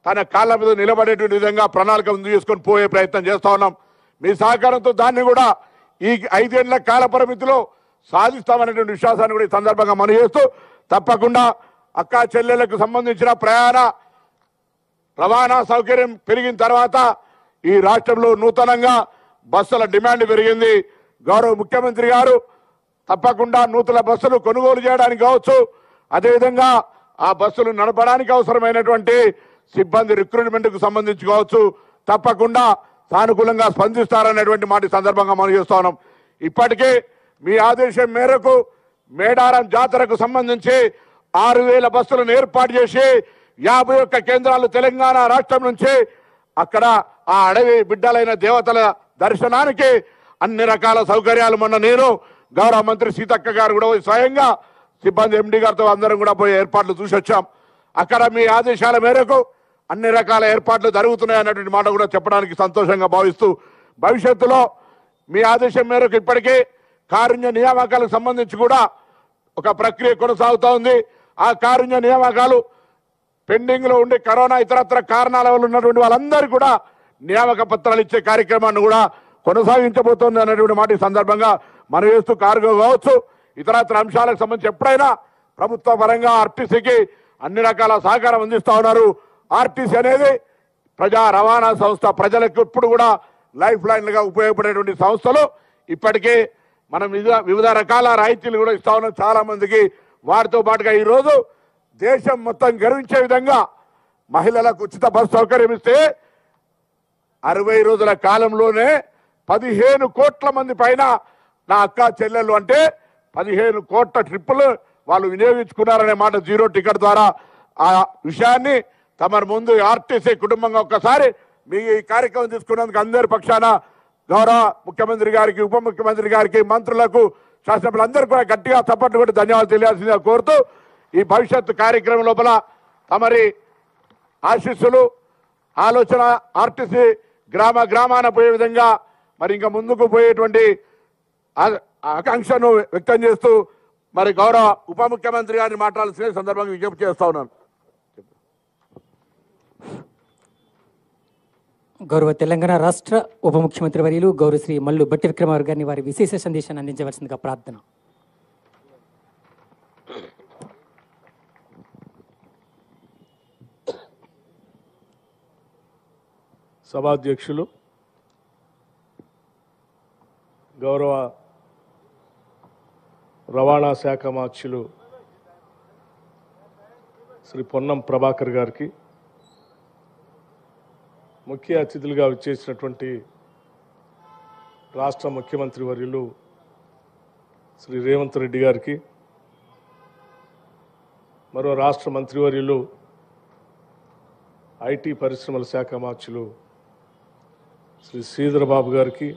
Speaker 4: తన కాళ్ళ మీద నిలబడేటువంటి విధంగా ప్రణాళిక ముందు చేసుకొని పోయే ప్రయత్నం చేస్తా ఉన్నాం. మీ సహకారంతో దాన్ని కూడా ఈ 5 ఏళ్ల కాల పరిమితిలో సాధిస్తామనేటువంటి విశ్వాసాన్ని కూడా ఈ సందర్భంగా మనం చేస్తూ, తప్పకుండా అక్కా చెల్లెలకు సంబంధించిన ప్రయాణ రవాణా సౌకర్యం పెరిగిన తర్వాత ఈ రాష్ట్రంలో నూతనంగా బస్సుల డిమాండ్ పెరిగింది. గౌరవ ముఖ్యమంత్రి గారు తప్పకుండా నూతన బస్సులు కొనుగోలు చేయడానికి కావచ్చు, అదేవిధంగా ఆ బస్సులు నడపడానికి అవసరమైనటువంటి సిబ్బంది రిక్రూట్మెంట్కు సంబంధించి కావచ్చు, తప్పకుండా సానుకూలంగా స్పందిస్తారనేటువంటి మాట సందర్భంగా మనం చేస్తా ఉన్నాం. ఇప్పటికే మీ ఆదేశం మేరకు మేడారం జాతరకు సంబంధించి 6000 బస్సులను ఏర్పాటు చేసి 51 కేంద్రాలు తెలంగాణ రాష్ట్రం నుంచి అక్కడ ఆ అడవి బిడ్డలైన దేవతల దర్శనానికి అన్ని రకాల సౌకర్యాలు మొన్న నేను గౌరవ మంత్రి సీతక్క గారు కూడా స్వయంగా సిబ్బంది ఎండి గారితో అందరం కూడా పోయి ఏర్పాట్లు చూసి వచ్చాం. అక్కడ మీ ఆదేశాల మేరకు అన్ని రకాల ఏర్పాట్లు జరుగుతున్నాయి అన్నటువంటి మాట కూడా చెప్పడానికి సంతోషంగా భావిస్తూ, భవిష్యత్తులో మీ ఆదేశం మేరకు ఇప్పటికే కారుణ్య నియామకాలకు సంబంధించి కూడా ఒక ప్రక్రియ కొనసాగుతూ ఉంది. ఆ కారుణ్య నియామకాలు పెండింగ్ లో ఉండి కరోనా ఇతరత్ర కారణాల వల్ల ఉన్నటువంటి వాళ్ళందరూ కూడా నియామక పత్రాలు ఇచ్చే కార్యక్రమాన్ని కూడా కొనసాగించబోతోంది అనేటువంటి మాట ఈ సందర్భంగా మనం వేస్తూ, కార్గో కావచ్చు, ఇతరత్ర అంశాలకు సంబంధించి ఎప్పుడైనా ప్రభుత్వ పరంగా ఆర్టీసీకి అన్ని రకాల సహకారం అందిస్తా ఉన్నారు. ఆర్టీసీ అనేది ప్రజా రవాణా సంస్థ, ప్రజలకు ఎప్పుడు కూడా లైఫ్ లైన్లుగా ఉపయోగపడేటువంటి సంస్థలు. ఇప్పటికే మనం వివిధ రకాల రాయితీలు కూడా ఇస్తా ఉన్నాం చాలా మందికి. వాటితో పాటుగా ఈరోజు దేశం మొత్తం గర్వించే విధంగా మహిళలకు ఉచిత బస్సు సౌకర్యం ఇస్తే 60 రోజుల కాలంలోనే 15 కోట్ల మంది పైన నా అక్క చెల్లెళ్ళు అంటే 15 కోట్ల ట్రిప్పులు వాళ్ళు వినియోగించుకున్నారనే మాట జీరో టికెట్ ద్వారా. ఆ విషయాన్ని తమ ముందు ఆర్టీసీ కుటుంబంగా ఒక్కసారి మీ ఈ కార్యక్రమం తీసుకున్నందుకు అందరి పక్షాన గౌరవ ముఖ్యమంత్రి గారికి, ఉప ముఖ్యమంత్రి గారికి, మంత్రులకు, శాసనసభ్యులందరూ కూడా గట్టిగా చప్పట్లు కొట్టి ధన్యవాదాలు తెలియాల్సిందిగా కోరుతూ, ఈ భవిష్యత్తు కార్యక్రమం లోపల తమరి ఆశీస్సులు, ఆలోచన ఆర్టీసీ గ్రామాన పోయే విధంగా మరి ఇంకా ముందుకు పోయేటువంటి ఆకాంక్షను వ్యక్తం చేస్తూ మరి గౌరవ ఉప ముఖ్యమంత్రి గారిని మాట్లాడాల్సిన సందర్భంగా విజ్ఞప్తి చేస్తా ఉన్నాను.
Speaker 1: గౌరవ తెలంగాణ రాష్ట్ర ఉప ముఖ్యమంత్రి వర్యులు గౌరవ శ్రీ మల్లు భట్టి విక్రమార్క గారిని వారి విశేష సందేశాన్ని అందించవలసిందిగా ప్రార్థన.
Speaker 5: సభాధ్యక్షులు, గౌరవ రవాణా శాఖ మార్చులు శ్రీ పొన్నం ప్రభాకర్ గారికి, ముఖ్య అతిథులుగా విచ్చేసినటువంటి రాష్ట్ర ముఖ్యమంత్రి వర్యులు శ్రీ రేవంత్ రెడ్డి గారికి, మరో రాష్ట్ర మంత్రివర్యులు ఐటీ పరిశ్రమల శాఖ మార్చులు శ్రీ శ్రీధర్ బాబు గారికి,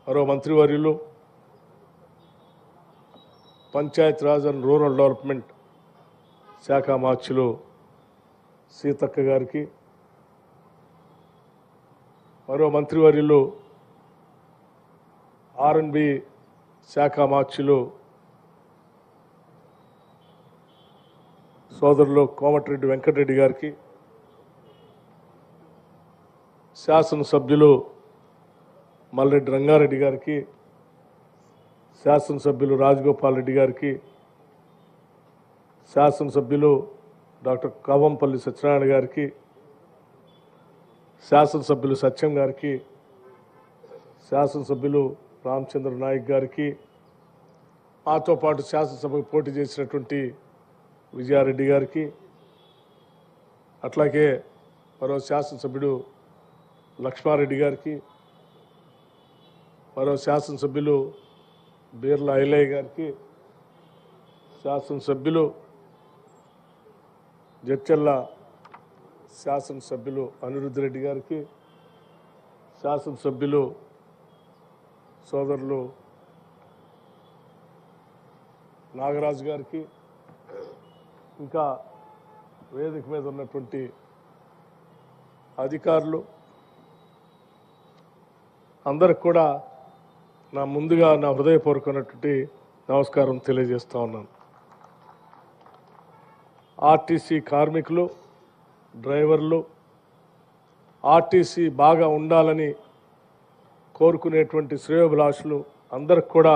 Speaker 5: మరో మంత్రివర్యులు Panchayat Raj and rural development శాఖ మార్చులు సీతక్క గారికి, మరో మంత్రివర్యులు ఆర్ఎండ్బి శాఖ మార్చులు సోదరులు కోమటిరెడ్డి వెంకటరెడ్డి గారికి, శాసనసభ్యులు మల్రెడ్డి రంగారెడ్డి గారికి, శాసనసభ్యులు రాజగోపాల్ రెడ్డి గారికి, శాసనసభ్యులు డాక్టర్ కావంపల్లి సత్యనారాయణ గారికి, శాసనసభ్యులు సత్యం గారికి, శాసనసభ్యులు రామచంద్ర నాయక్ గారికి, మాతో పాటు శాసనసభకు పోటీ చేసినటువంటి విజయారెడ్డి గారికి, అట్లాగే మరో శాసనసభ్యుడు లక్ష్మారెడ్డి గారికి, మరో శాసనసభ్యులు బీర్లా ఐలయ్య గారికి, శాసనసభ్యులు జడ్చర్ల శాసనసభ్యులు అనిరుద్ధ్ రెడ్డి గారికి, శాసనసభ్యులు సోదరులు నాగరాజు గారికి, ఇంకా వేదిక మీద ఉన్నటువంటి అధికారులు అందరికి కూడా ముందుగా నా హృదయపూర్వకమైనటువంటి నమస్కారం తెలియజేస్తా ఉన్నాను. ఆర్టీసీ కార్మికులు, డ్రైవర్లు ఆర్టీసీ బాగా ఉండాలని కోరుకునేటువంటి శ్రేయోభిలాషులు అందరికి కూడా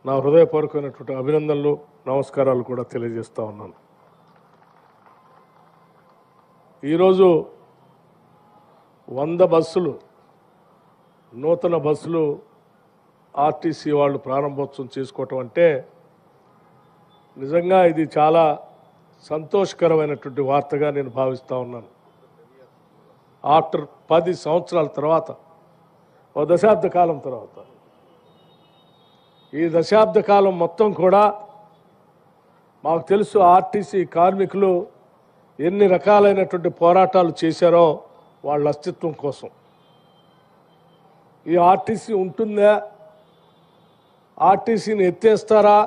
Speaker 5: నా హృదయపూర్వకమైనటువంటి అభినందనలు, నమస్కారాలు కూడా తెలియజేస్తా ఉన్నాను. ఈరోజు 100 బస్సులు, నూతన బస్సులు ఆర్టీసీ వాళ్ళు ప్రారంభోత్సవం చేసుకోవటం అంటే నిజంగా ఇది చాలా సంతోషకరమైనటువంటి వార్తగా నేను భావిస్తూ ఉన్నాను. ఆఫ్టర్ 10 సంవత్సరాల తర్వాత, ఓ దశాబ్ద కాలం తర్వాత, ఈ దశాబ్ద కాలం మొత్తం కూడా మాకు తెలుసు ఆర్టీసీ కార్మికులు ఎన్ని రకాలైనటువంటి పోరాటాలు చేశారో వాళ్ళ అస్తిత్వం కోసం. ఈ ఆర్టీసీ ఉంటుందా, ఆర్టీసీని ఎత్తేస్తారా,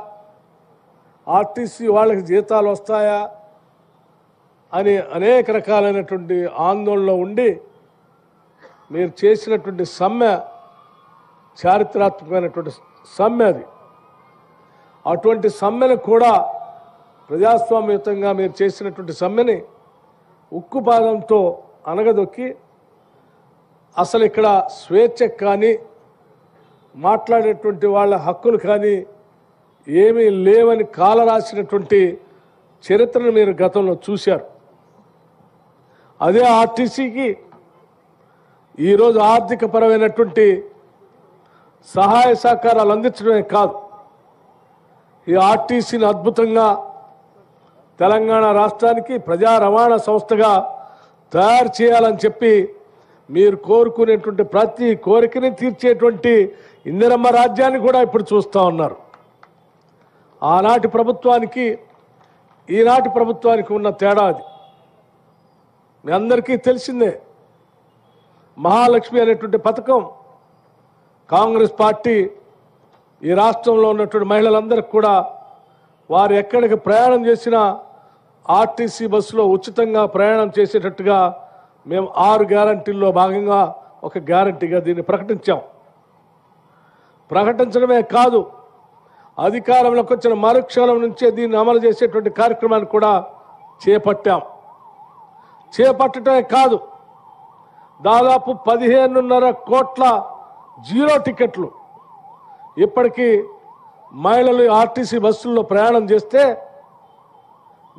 Speaker 5: ఆర్టీసీ వాళ్ళకి జీతాలు వస్తాయా అని అనేక రకాలైనటువంటి ఆందోళనలో ఉండి మీరు చేసినటువంటి సమ్మె చారిత్రాత్మకమైనటువంటి సమ్మె అది. అటువంటి సమ్మెను కూడా ప్రజాస్వామ్యయుతంగా మీరు చేసినటువంటి సమ్మెని ఉక్కుపాదంతో అనగదొక్కి అసలు ఇక్కడ స్వేచ్ఛ కానీ మాట్లాడేటువంటి వాళ్ళ హక్కులు కానీ ఏమీ లేవని కాలరాసినటువంటి చరిత్రను మీరు గతంలో చూశారు. అదే ఆర్టీసీకి ఈరోజు ఆర్థికపరమైనటువంటి సహాయ సహకారాలు అందించడమే కాదు, ఈ ఆర్టీసీని అద్భుతంగా తెలంగాణ రాష్ట్రానికి ప్రజా రవాణా సంస్థగా తయారు చేయాలని చెప్పి మీరు కోరుకునేటువంటి ప్రతి కోరికని తీర్చేటువంటి ఇందిరమ్మ రాజ్యాన్ని కూడా ఇప్పుడు చూస్తూ ఉన్నారు. ఆనాటి ప్రభుత్వానికి ఈనాటి ప్రభుత్వానికి ఉన్న తేడా అది మీ అందరికీ తెలిసిందే. మహాలక్ష్మి అనేటువంటి పథకం కాంగ్రెస్ పార్టీ ఈ రాష్ట్రంలో ఉన్నటువంటి మహిళలందరికీ కూడా వారు ఎక్కడికి ప్రయాణం చేసినా ఆర్టీసీ బస్సులో ఉచితంగా ప్రయాణం చేసేటట్టుగా మేము 6 గ్యారంటీల్లో భాగంగా ఒక గ్యారంటీగా దీన్ని ప్రకటించాం. ప్రకటించడమే కాదు, అధికారంలోకి వచ్చిన మరుక్షణం నుంచే దీన్ని అమలు చేసేటువంటి కార్యక్రమాన్ని కూడా చేపట్టాం. చేపట్టడమే కాదు, దాదాపు 15.5 కోట్ల జీరో టికెట్లు ఇప్పటికీ మహిళలు ఆర్టీసీ బస్సుల్లో ప్రయాణం చేస్తే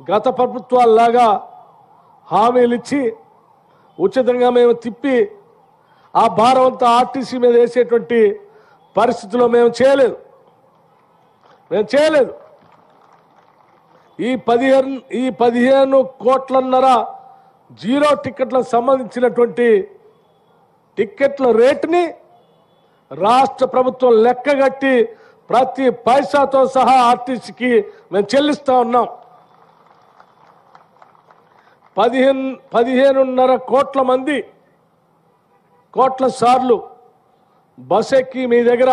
Speaker 5: గత ప్రభుత్వాల్లాగా హామీలు ఇచ్చి ఉచితంగా మేము తిప్పి ఆ భారం అంతా ఆర్టీసీ మీద వేసేటువంటి పరిస్థితిలో మేము చేయలేదు. ఈ 15 కోట్లన్నర జీరో టికెట్లకు సంబంధించినటువంటి టికెట్ల రేటుని రాష్ట్ర ప్రభుత్వం లెక్కగట్టి ప్రతి పైసాతో సహా ఆర్టీసీకి మేము చెల్లిస్తూ ఉన్నాం. 15.5 కోట్ల సార్లు బస్ ఎక్కి మీ దగ్గర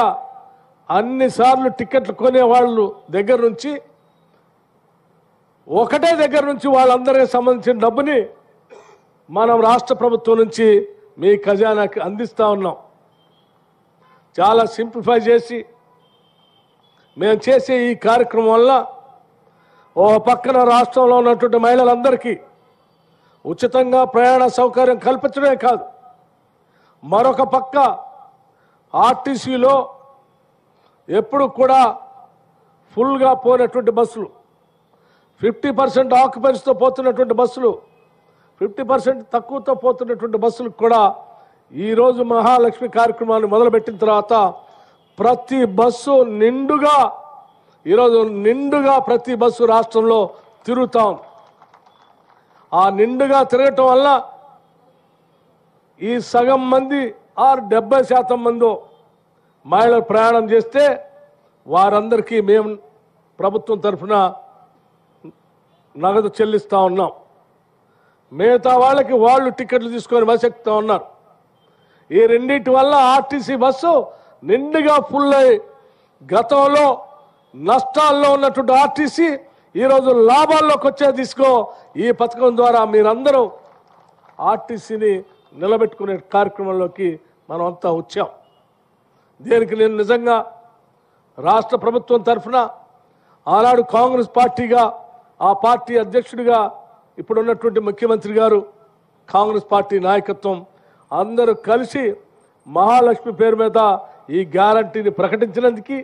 Speaker 5: అన్ని సార్లు టికెట్లు కొనేవాళ్ళు దగ్గర నుంచి ఒకటే దగ్గర నుంచి వాళ్ళందరికీ సంబంధించిన డబ్బుని మనం రాష్ట్ర ప్రభుత్వం నుంచి మీ ఖజానాకి అందిస్తూ ఉన్నాం. చాలా సింప్లిఫై చేసి మేము చేసే ఈ కార్యక్రమం వల్ల ఓ పక్కన రాష్ట్రంలో ఉన్నటువంటి మహిళలందరికీ ఉచితంగా ప్రయాణ సౌకర్యం కల్పించడమే కాదు, మరొక పక్క ఆర్టీసీలో ఎప్పుడు కూడా ఫుల్గా పోయినటువంటి బస్సులు, 50% ఆక్యుపెన్సీతో పోతున్నటువంటి బస్సులు, 50% తక్కువతో పోతున్నటువంటి బస్సులకు కూడా ఈరోజు మహాలక్ష్మి కార్యక్రమాన్ని మొదలుపెట్టిన తర్వాత ప్రతి బస్సు నిండుగా, ఈరోజు నిండుగా ప్రతి బస్సు రాష్ట్రంలో తిరుగుతాం. ఆ నిండుగా తిరగటం వల్ల ఈ సగం మంది 70% మంది మహిళలు ప్రయాణం చేస్తే వారందరికీ మేము ప్రభుత్వం తరఫున నగదు చెల్లిస్తూ ఉన్నాం. మిగతా వాళ్ళకి వాళ్ళు టికెట్లు తీసుకొని బస్ ఎక్కుతూ ఉన్నారు. ఈ రెండింటి వల్ల ఆర్టీసీ బస్సు నిండుగా ఫుల్ అయ్యి గతంలో నష్టాల్లో ఉన్నటువంటి ఆర్టీసీ ఈరోజు లాభాల్లోకి వచ్చే తీసుకో. ఈ పథకం ద్వారా మీరందరూ ఆర్టీసీని నిలబెట్టుకునే కార్యక్రమంలోకి మనం అంతా వచ్చాం. దీనికి నేను నిజంగా రాష్ట్ర ప్రభుత్వం తరఫున ఆనాడు కాంగ్రెస్ పార్టీగా, ఆ పార్టీ అధ్యక్షుడిగా ఇప్పుడున్నటువంటి ముఖ్యమంత్రి గారు, కాంగ్రెస్ పార్టీ నాయకత్వం అందరూ కలిసి మహాలక్ష్మి పేరు మీద ఈ గ్యారంటీని ప్రకటించినందుకు,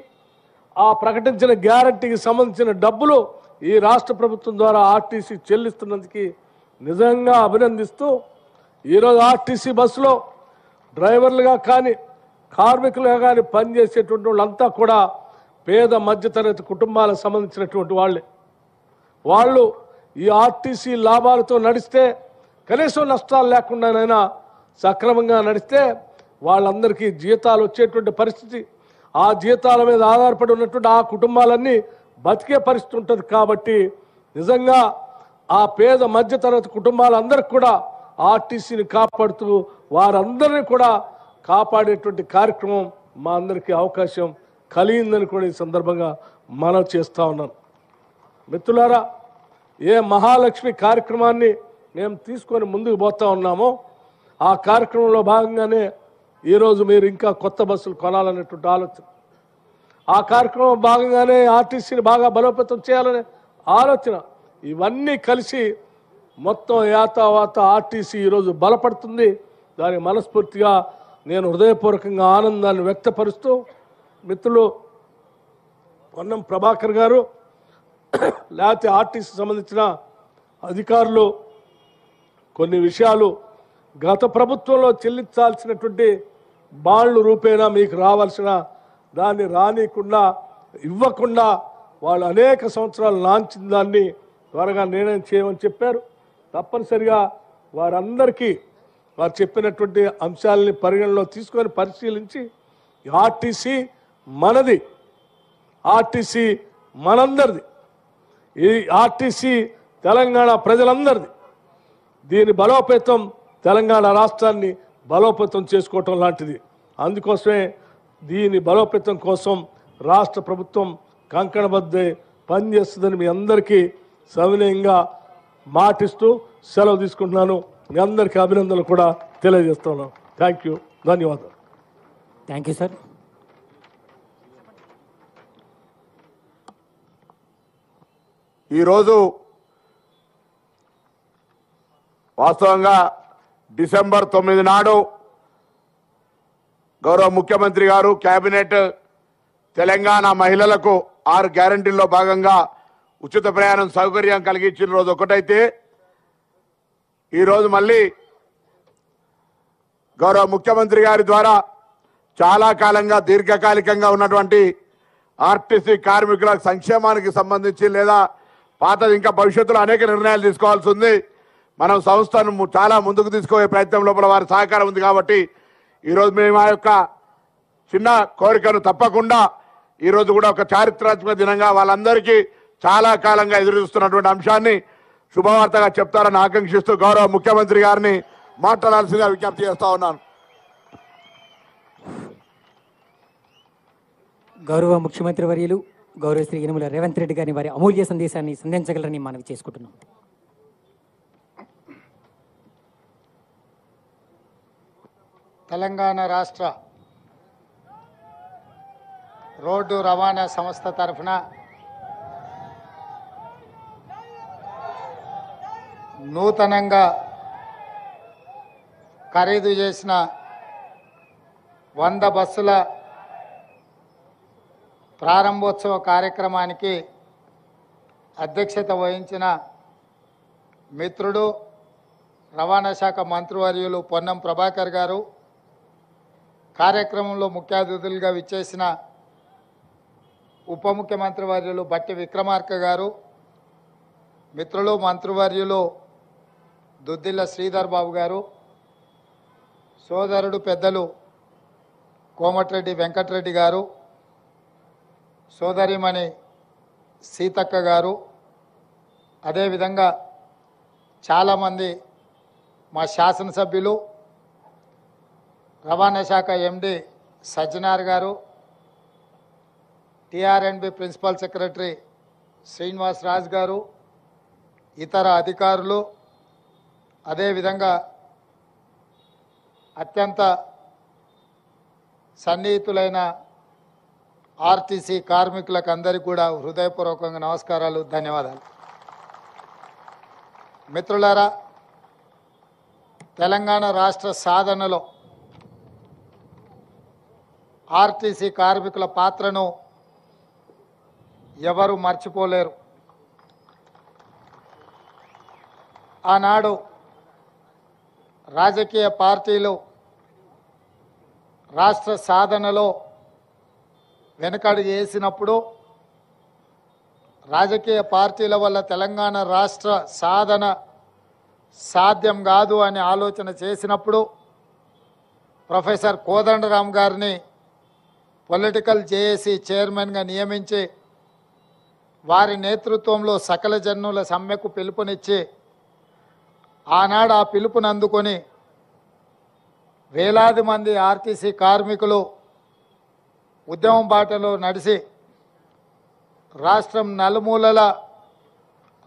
Speaker 5: ఆ ప్రకటించిన గ్యారంటీకి సంబంధించిన డబ్బులు ఈ రాష్ట్ర ప్రభుత్వం ద్వారా ఆర్టీసీ చెల్లిస్తున్నందుకు నిజంగా అభినందిస్తూ, ఈరోజు ఆర్టీసీ బస్సులో డ్రైవర్లుగా కానీ కార్మికులుగా కానీ పనిచేసేటువంటి వాళ్ళంతా కూడా పేద మధ్యతరగతి కుటుంబాలకు సంబంధించినటువంటి వాళ్ళే. వాళ్ళు ఈ ఆర్టీసీ లాభాలతో నడిస్తే, కనీసం నష్టాలు లేకుండానైనా సక్రమంగా నడిస్తే వాళ్ళందరికీ జీతాలు వచ్చేటువంటి పరిస్థితి, ఆ జీతాల మీద ఆధారపడి ఉన్నటువంటి ఆ కుటుంబాలన్నీ బతికే పరిస్థితి ఉంటుంది. కాబట్టి నిజంగా ఆ పేద మధ్యతరగతి కుటుంబాలందరికీ కూడా ఆర్టీసీని కాపాడుతూ వారందరినీ కూడా కాపాడేటువంటి కార్యక్రమం మా అందరికీ అవకాశం కలిగిందని కూడా ఈ సందర్భంగా మనం చేస్తూ ఉన్నాను. మిత్రులారా, ఏ మహాలక్ష్మి కార్యక్రమాన్ని మేము తీసుకొని ముందుకు పోతా ఉన్నామో ఆ కార్యక్రమంలో భాగంగానే ఈరోజు మీరు ఇంకా కొత్త బస్సులు కొనాలనేటువంటి ఆలోచన, ఆ కార్యక్రమం భాగంగానే ఆర్టీసీని బాగా బలోపేతం చేయాలనే ఆలోచన, ఇవన్నీ కలిసి మొత్తం యాతావాత ఆర్టీసీ ఈరోజు బలపడుతుంది. దానికి మనస్ఫూర్తిగా నేను హృదయపూర్వకంగా ఆనందాన్ని వ్యక్తపరుస్తూ, మిత్రులు పొన్నం ప్రభాకర్ గారు లేకపోతే ఆర్టీసీ సంబంధించిన అధికారులు కొన్ని విషయాలు గత ప్రభుత్వంలో చెల్లించాల్సినటువంటి బాండ్లు రూపేణా మీకు రావాల్సిన దాన్ని రానికుండా ఇవ్వకుండా వాళ్ళు అనేక సంవత్సరాలు లాంచిన దాన్ని త్వరగా నిర్ణయం చేయమని చెప్పారు. తప్పనిసరిగా వారందరికీ వారు చెప్పినటువంటి అంశాలని పరిగణలో తీసుకొని పరిశీలించి ఆర్టీసీ మనది, ఆర్టీసీ మనందరిది, ఈ ఆర్టీసీ తెలంగాణ ప్రజలందరిది. దీని బలోపేతం తెలంగాణ రాష్ట్రాన్ని బలోపేతం చేసుకోవటం లాంటిది. అందుకోసమే దీని బలోపేతం కోసం రాష్ట్ర ప్రభుత్వం కంకణబద్ధ పనిచేస్తుందని మీ అందరికీ సవినయంగా మాటిస్తూ సెలవు తీసుకుంటున్నాను. మీ అందరికీ అభినందనలు కూడా తెలియజేస్తున్నాను. థ్యాంక్ యూ, ధన్యవాదాలు.
Speaker 1: Thank you sir.
Speaker 4: ఈరోజు వాస్తవంగా డిసెంబర్ 9 నాడు గౌరవ ముఖ్యమంత్రి గారు కేబినెట్ తెలంగాణ మహిళలకు 6 గ్యారంటీల్లో భాగంగా ఉచిత ప్రయాణం సౌకర్యం కలిగించిన రోజు ఒకటైతే, ఈరోజు మళ్ళీ గౌరవ ముఖ్యమంత్రి గారి ద్వారా చాలా కాలంగా దీర్ఘకాలికంగా ఉన్నటువంటి ఆర్టీసీ కార్మికుల సంక్షేమానికి సంబంధించి లేదా పాతది ఇంకా భవిష్యత్తులో అనేక నిర్ణయాలు తీసుకోవాల్సి ఉంది. మనం సంస్థను చాలా ముందుకు తీసుకుపోయే ప్రయత్నం లోపల వారి సహకారం ఉంది. కాబట్టి ఈరోజు మేము ఆ యొక్క చిన్న కోరికను తప్పకుండా ఈరోజు కూడా ఒక చారిత్రాత్మక దినంగా వాళ్ళందరికీ చాలా కాలంగా ఎదురు చూస్తున్నటువంటి అంశాన్ని శుభవార్తగా చెప్తారని ఆకాంక్షిస్తూ గౌరవ ముఖ్యమంత్రి గారిని మాట్లాడాల్సిందిగా విజ్ఞప్తి చేస్తా ఉన్నాను.
Speaker 1: గౌరవ ముఖ్యమంత్రి వర్యులు గౌరవ శ్రీ యనమల రేవంత్ రెడ్డి గారిని వారి అమూల్య సందేశాన్ని సంధించగలరని మనవి చేసుకుంటున్నాం.
Speaker 2: తెలంగాణ రాష్ట్ర
Speaker 6: రోడ్డు రవాణా సంస్థ తరఫున నూతనంగా ఖరీదు చేసిన 100 బస్సుల ప్రారంభోత్సవ కార్యక్రమానికి అధ్యక్షత వహించిన మిత్రుడు రవాణా శాఖ మంత్రివర్యులు పొన్నం ప్రభాకర్ గారు, కార్యక్రమంలో ముఖ్య అతిథులుగా విచ్చేసిన ఉప ముఖ్యమంత్రి వర్యులు బట్టి విక్రమార్క గారు, మిత్రులు మంత్రివర్యులు దుద్దిల్ల శ్రీధర్ బాబు గారు, సోదరుడు పెద్దలు కోమటిరెడ్డి వెంకటరెడ్డి గారు, సోదరిమణి సీతక్క గారు, అదేవిధంగా చాలామంది మా శాసనసభ్యులు, రవాణా శాఖ ఎండి సజ్జనార్ గారు, టిఆర్ఎండ్బి ప్రిన్సిపల్ సెక్రటరీ శ్రీనివాస్ రాజ్ గారు, ఇతర అధికారులు, అదేవిధంగా అత్యంత సన్నిహితులైన ఆర్టీసీ కార్మికులకు అందరికీ కూడా హృదయపూర్వకంగా నమస్కారాలు, ధన్యవాదాలు. మిత్రులారా, తెలంగాణ రాష్ట్ర సాధనలో ఆర్టీసీ కార్మికుల పాత్రను ఎవరు మర్చిపోలేరు. ఆనాడు రాజకీయ పార్టీలు రాష్ట్ర సాధనలో వెనకడుగు వేసినప్పుడు, రాజకీయ పార్టీల వల్ల తెలంగాణ రాష్ట్ర సాధన సాధ్యం కాదు అని ఆలోచన చేసినప్పుడు ప్రొఫెసర్ కోదండరామ్ గారిని పొలిటికల్ జేఏసీ చైర్మన్గా నియమించి వారి నేతృత్వంలో సకల జనుల సమ్మెకు పిలుపునిచ్చి ఆనాడు ఆ పిలుపుని అందుకొని వేలాది మంది ఆర్టీసీ కార్మికులు ఉద్యమం బాటలో నడిచి రాష్ట్రం నలుమూలల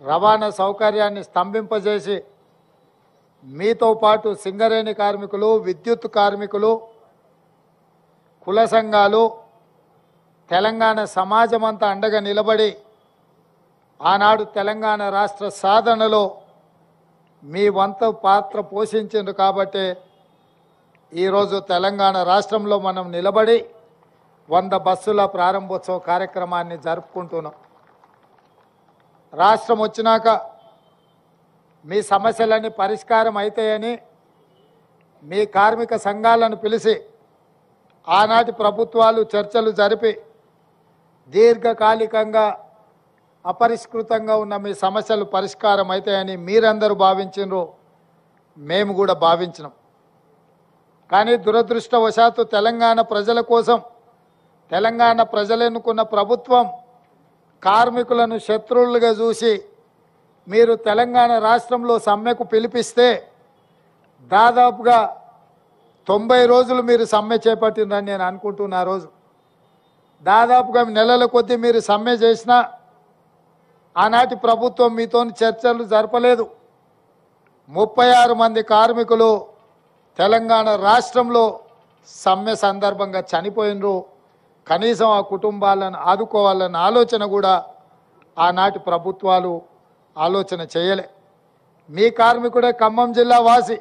Speaker 6: రవాణా సౌకర్యాన్ని స్తంభింపజేసి మీతో పాటు సింగరేణి కార్మికులు, విద్యుత్ కార్మికులు, కుల సంఘాలు, తెలంగాణ సమాజం అంతా అండగా నిలబడి ఆనాడు తెలంగాణ రాష్ట్ర సాధనలో మీ వంతు పాత్ర పోషించిండ్రు. కాబట్టి ఈరోజు తెలంగాణ రాష్ట్రంలో మనం నిలబడి 100 బస్సుల ప్రారంభోత్సవ కార్యక్రమాన్ని జరుపుకుంటున్నాం. రాష్ట్రం వచ్చినాక మీ సమస్యలన్నీ పరిష్కారం అవుతాయని మీ కార్మిక సంఘాలను పిలిచి ఆనాటి ప్రభుత్వాలు చర్చలు జరిపి దీర్ఘకాలికంగా అపరిష్కృతంగా ఉన్న మీ సమస్యలు పరిష్కారం అవుతాయని మీరందరూ భావించినారు, మేము కూడా భావించినాం. కానీ దురదృష్టవశాత్తు తెలంగాణ ప్రజల కోసం తెలంగాణ ప్రజలు ఎన్నుకున్న ప్రభుత్వం కార్మికులను శత్రువులుగా చూసి మీరు తెలంగాణ రాష్ట్రంలో సమ్మెకు పిలిపిస్తే దాదాపుగా 90 రోజులు మీరు సమ్మె చేపట్టిందని నేను అనుకుంటున్నా. రోజు దాదాపుగా నెలల కొద్దీ మీరు సమ్మె చేసినా ఆనాటి ప్రభుత్వం మీతో చర్చలు జరపలేదు. 36 మంది కార్మికులు తెలంగాణ రాష్ట్రంలో సమ్మె సందర్భంగా చనిపోయినరు. కనీసం ఆ కుటుంబాలను ఆదుకోవాలన్న ఆలోచన కూడా ఆనాటి ప్రభుత్వాలు ఆలోచన చేయలే. మీ కార్మికుడే ఖమ్మం జిల్లా వాసి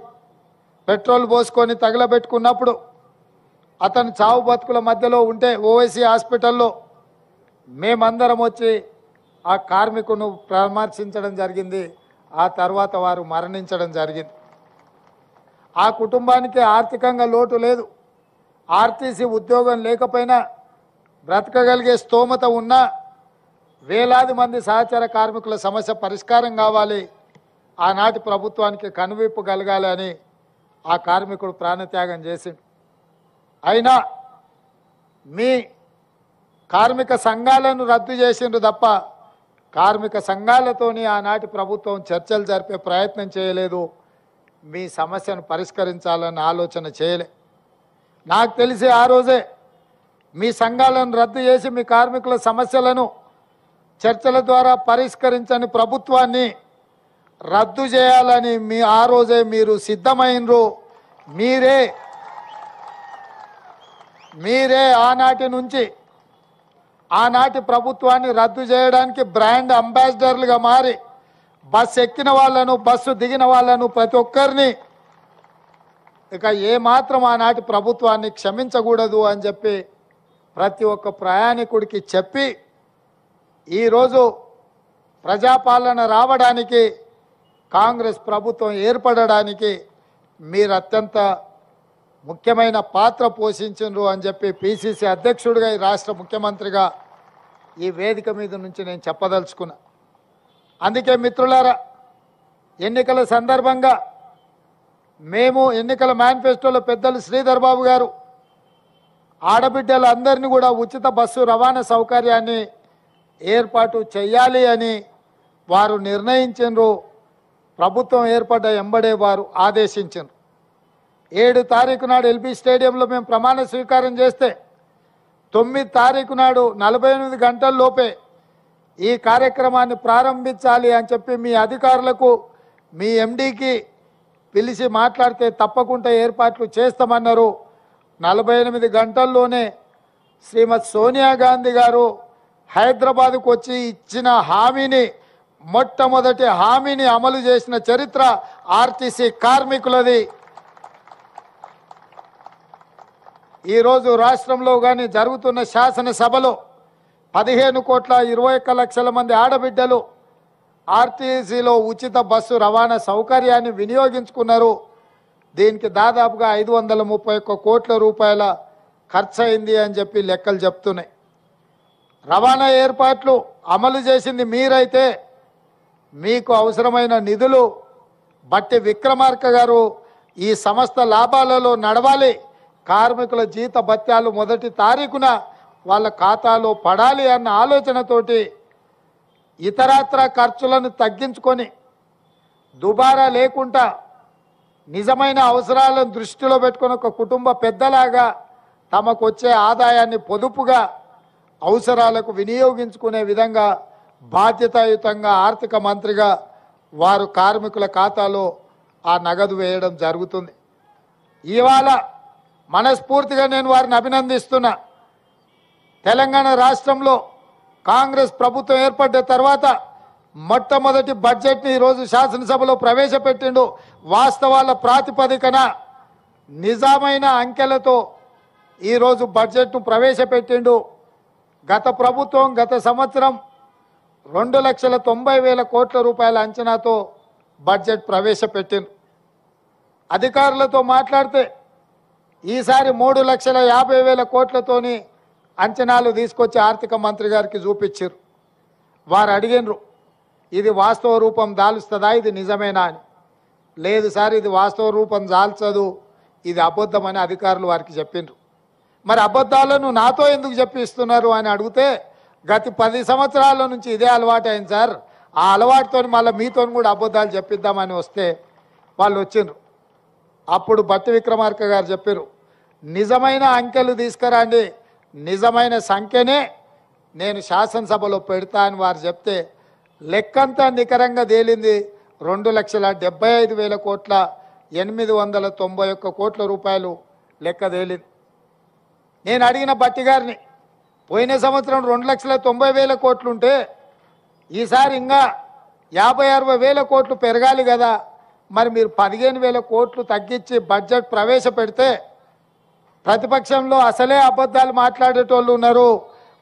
Speaker 6: పెట్రోల్ పోసుకొని తగలబెట్టుకున్నప్పుడు అతను చావు బతుకుల మధ్యలో ఉంటే ఓవైసీ హాస్పిటల్లో మేమందరం వచ్చి ఆ కార్మికును పరామర్శించడం జరిగింది. ఆ తర్వాత వారు మరణించడం జరిగింది. ఆ కుటుంబానికి ఆర్థికంగా లోటు లేదు. ఆర్టీసీ ఉద్యోగం లేకపోయినా బ్రతకగలిగే స్తోమత ఉన్నా వేలాది మంది సహచర కార్మికుల సమస్య పరిష్కారం కావాలి, ఆనాటి ప్రభుత్వానికి కనువిప్పు కలగాలి అని ఆ కార్మికుడు ప్రాణత్యాగం చేసిండు. అయినా మీ కార్మిక సంఘాలను రద్దు చేసిండ్రు తప్ప కార్మిక సంఘాలతోని ఆనాటి ప్రభుత్వం చర్చలు జరిపే ప్రయత్నం చేయలేదు. మీ సమస్యను పరిష్కరించాలన్న ఆలోచన చేయలే. నాకు తెలిసి ఆ రోజే మీ సంఘాలను రద్దు చేసి మీ కార్మికుల సమస్యలను చర్చల ద్వారా పరిష్కరించని ప్రభుత్వాన్ని రద్దు చేయాలని ఆ రోజే మీరు సిద్ధమైనరు. మీరే ఆనాటి నుంచి ఆనాటి ప్రభుత్వాన్ని రద్దు చేయడానికి బ్రాండ్ అంబాసిడర్లుగా మారి బస్సు ఎక్కిన వాళ్ళను బస్సు దిగిన వాళ్ళను ప్రతి ఒక్కరిని ఇక ఏమాత్రం ఆనాటి ప్రభుత్వాన్ని క్షమించకూడదు అని చెప్పి ప్రతి ఒక్క ప్రయాణికుడికి చెప్పి ఈరోజు ప్రజాపాలన రావడానికి కాంగ్రెస్ ప్రభుత్వం ఏర్పడడానికి మీరు అత్యంత ముఖ్యమైన పాత్ర పోషించరు అని చెప్పి పిసిసి అధ్యక్షుడిగా ఈ రాష్ట్ర ముఖ్యమంత్రిగా ఈ వేదిక మీద నుంచి నేను చెప్పదలుచుకున్నా. అందుకే మిత్రులారా, ఎన్నికల సందర్భంగా మేము ఎన్నికల మేనిఫెస్టోలో పెద్దలు శ్రీధర్ బాబు గారు ఆడబిడ్డలందరినీ కూడా ఉచిత బస్సు రవాణా సౌకర్యాన్ని ఏర్పాటు చేయాలి అని వారు నిర్ణయించారు. ప్రభుత్వం ఏర్పడ్డ ఎంబడే వారు ఆదేశించారు. 7 తారీఖు నాడు ఎల్బీ స్టేడియంలో మేము ప్రమాణ స్వీకారం చేస్తే 9 తారీఖు నాడు 48 గంటల లోపే ఈ కార్యక్రమాన్ని ప్రారంభించాలి అని చెప్పి మీ అధికారులకు మీ ఎండీకి పిలిచి మాట్లాడితే తప్పకుండా ఏర్పాట్లు చేస్తామన్నారు. 48 గంటల్లోనే శ్రీమతి సోనియా గాంధీ గారు హైదరాబాద్కు వచ్చి ఇచ్చిన హామీని, మొట్టమొదటి హామీని అమలు చేసిన చరిత్ర ఆర్టీసీ కార్మికులది. ఈరోజు రాష్ట్రంలో కానీ జరుగుతున్న శాసనసభలో 15,21,00,000 మంది ఆడబిడ్డలు ఆర్టీసీలో ఉచిత బస్సు రవాణా సౌకర్యాన్ని వినియోగించుకున్నారు. దీనికి దాదాపుగా 531 కోట్ల రూపాయల ఖర్చు అయింది అని చెప్పి లెక్కలు చెప్తున్నాయి. రవాణా ఏర్పాట్లు అమలు చేసింది మీరైతే మీకు అవసరమైన నిధులు బట్టి విక్రమార్క గారు ఈ సంస్థ లాభాలలో నడవాలి, కార్మికుల జీత భత్యాలు 1 తారీఖున వాళ్ళ ఖాతాలో పడాలి అన్న ఆలోచనతోటి ఇతరత్ర ఖర్చులను తగ్గించుకొని దుబారా లేకుండా నిజమైన అవసరాలను దృష్టిలో పెట్టుకొని ఒక కుటుంబ పెద్దలాగా తమకు వచ్చే ఆదాయాన్ని పొదుపుగా అవసరాలకు వినియోగించుకునే విధంగా బాధ్యతాయుతంగా ఆర్థిక మంత్రిగా వారు కార్మికుల ఖాతాలో ఆ నగదు వేయడం జరుగుతుంది. ఇవాళ మనస్ఫూర్తిగా నేను వారిని అభినందిస్తున్నా. తెలంగాణ రాష్ట్రంలో కాంగ్రెస్ ప్రభుత్వం ఏర్పడ్డ తర్వాత మొట్టమొదటి బడ్జెట్ని ఈరోజు శాసనసభలో ప్రవేశపెట్టిండు. వాస్తవాల ప్రాతిపదికన నిజమైన అంకెలతో ఈరోజు బడ్జెట్ను ప్రవేశపెట్టిండు. గత ప్రభుత్వం గత సంవత్సరం 2,90,000 కోట్ల రూపాయల అంచనాతో బడ్జెట్ ప్రవేశపెట్టిండు. అధికారులతో మాట్లాడితే ఈసారి 3,50,000 కోట్లతోని అంచనాలు తీసుకొచ్చి ఆర్థిక మంత్రి గారికి చూపించారు. వారు అడిగినరు, ఇది వాస్తవ రూపం దాలుస్తుందా, ఇది నిజమేనా అని. లేదు సార్, ఇది వాస్తవ రూపం దాల్చదు, ఇది అబద్ధమని అధికారులు వారికి చెప్పిండ్రు. మరి అబద్ధాలను నాతో ఎందుకు చెప్పిస్తున్నారు అని అడిగితే, గత 10 సంవత్సరాల నుంచి ఇదే అలవాటు అయింది సార్, ఆ అలవాటుతో మళ్ళీ మీతో కూడా అబద్ధాలు చెప్పిద్దామని వస్తే వాళ్ళు వచ్చిండ్రు. అప్పుడు బట్టి విక్రమార్క గారు చెప్పారు, నిజమైన అంకెలు తీసుకురండి, నిజమైన సంఖ్యనే నేను శాసనసభలో పెడతా అని వారు చెప్తే లెక్కంతా నికరంగా తేలింది. 2,75,000 కోట్ల 891 కోట్ల రూపాయలు లెక్క తేలింది. నేను అడిగిన బట్టి గారిని, పోయిన సంవత్సరం 2,90,000 కోట్లు ఉంటే ఈసారి ఇంకా 50,000-60,000 కోట్లు పెరగాలి కదా, మరి మీరు 15,000 కోట్లు తగ్గించి బడ్జెట్ ప్రవేశపెడితే ప్రతిపక్షంలో అసలే అబద్ధాలు మాట్లాడేటోళ్ళు ఉన్నారు,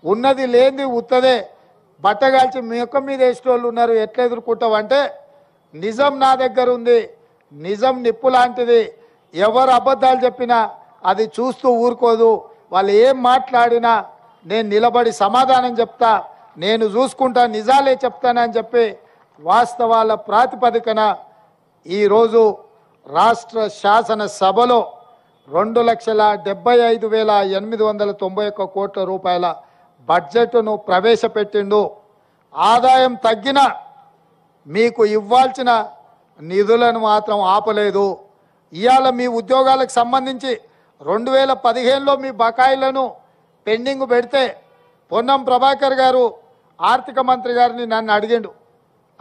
Speaker 6: ఉన్నది లేనిది ఉత్తదే బట్టగాల్చి మీ యొక్క మీద వేసేటోళ్ళు ఉన్నారు, ఎట్లా ఎదుర్కొంటావంటే నిజం నా దగ్గర ఉంది, నిజం నిప్పు లాంటిది, ఎవరు అబద్ధాలు చెప్పినా అది చూస్తూ ఊరుకోదు, వాళ్ళు ఏం మాట్లాడినా నేను నిలబడి సమాధానం చెప్తా, నేను చూసుకుంటా, నిజాలే చెప్తానని చెప్పి వాస్తవాల ప్రాతిపదికన ఈరోజు రాష్ట్ర శాసనసభలో 2,75,891 కోట్ల రూపాయల బడ్జెట్ను ప్రవేశపెట్టిండు. ఆదాయం తగ్గిన మీకు ఇవ్వాల్సిన నిధులను మాత్రం ఆపలేదు. ఇవాళ మీ ఉద్యోగాలకు సంబంధించి 2015లో మీ బకాయిలను పెండింగ్ పెడితే పొన్నం ప్రభాకర్ గారు ఆర్థిక మంత్రి గారిని నన్ను అడిగిండు.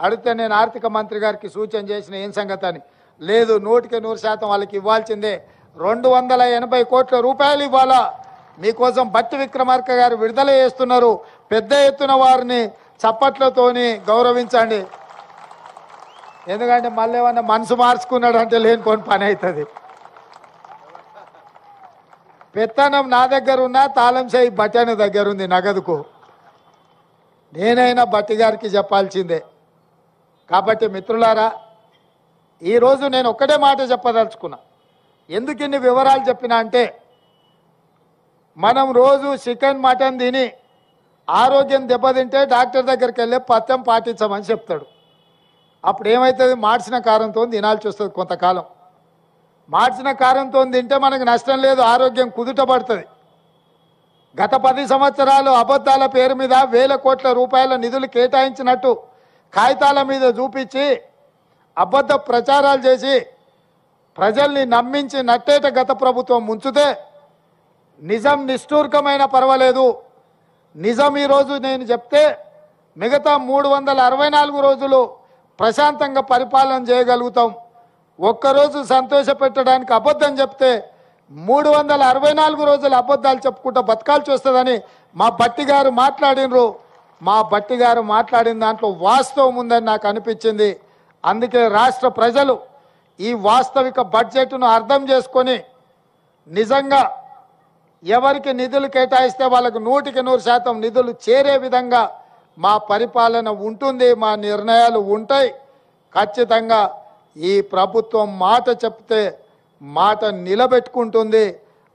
Speaker 6: అడిగితే నేను ఆర్థిక మంత్రి గారికి సూచన చేసిన ఏం సంగతి అని. లేదు, 100% వాళ్ళకి ఇవ్వాల్సిందే, 280 కోట్ల రూపాయలు ఇవ్వాలా, మీకోసం బట్టి విక్రమార్క గారు విడుదల చేస్తున్నారు, పెద్ద ఎత్తున వారిని చప్పట్లతోని గౌరవించండి. ఎందుకంటే మళ్ళీ ఏమన్నా మనసు మార్చుకున్నాడు అంటే లేనిపోని పని అవుతుంది. పెత్తనం నా దగ్గర ఉన్న తాళం చేయి బట్టన దగ్గర ఉంది నగదుకు. నేనైనా బట్టి గారికి చెప్పాల్సిందే. కాబట్టి మిత్రులారా, ఈరోజు నేను ఒక్కటే మాట చెప్పదలుచుకున్నా. ఎందుకు ఇన్ని వివరాలు చెప్పినా అంటే, మనం రోజు చికెన్ మటన్ తిని ఆరోగ్యం దెబ్బతింటే డాక్టర్ దగ్గరికి వెళ్ళి పథ్యం పాటించమని చెప్తాడు. అప్పుడు ఏమవుతుంది? మార్చిన కారంతో తినాల్సి వస్తుంది కొంతకాలం. మార్చిన కారంతో తింటే మనకు నష్టం లేదు, ఆరోగ్యం కుదుట పడుతుంది. గత 10 సంవత్సరాలు అబద్ధాల పేరు మీద వేల కోట్ల రూపాయల నిధులు కేటాయించినట్టు కాగితాల మీద చూపించి అబద్ధ ప్రచారాలు చేసి ప్రజల్ని నమ్మించి నట్టేట గత ప్రభుత్వం ముంచితే, నిజం నిష్ఠూర్కమైన పర్వాలేదు, నిజం ఈరోజు నేను చెప్తే మిగతా 364 రోజులు ప్రశాంతంగా పరిపాలన చేయగలుగుతాం. ఒక్కరోజు సంతోష పెట్టడానికి అబద్ధం చెప్తే 364 రోజులు అబద్ధాలు చెప్పుకుంటూ బతకాల్సి వస్తుందని మా బట్టి గారు మాట్లాడినరు. మా బట్టి గారు మాట్లాడిన దాంట్లో వాస్తవం ఉందని నాకు అనిపించింది. అందుకే రాష్ట్ర ప్రజలు ఈ వాస్తవిక బడ్జెట్ను అర్థం చేసుకొని నిజంగా ఎవరికి నిధులు కేటాయిస్తే వాళ్ళకు 100% నిధులు చేరే విధంగా మా పరిపాలన ఉంటుంది, మా నిర్ణయాలు ఉంటాయి. ఖచ్చితంగా ఈ ప్రభుత్వం మాట చెప్తే మాట నిలబెట్టుకుంటుంది.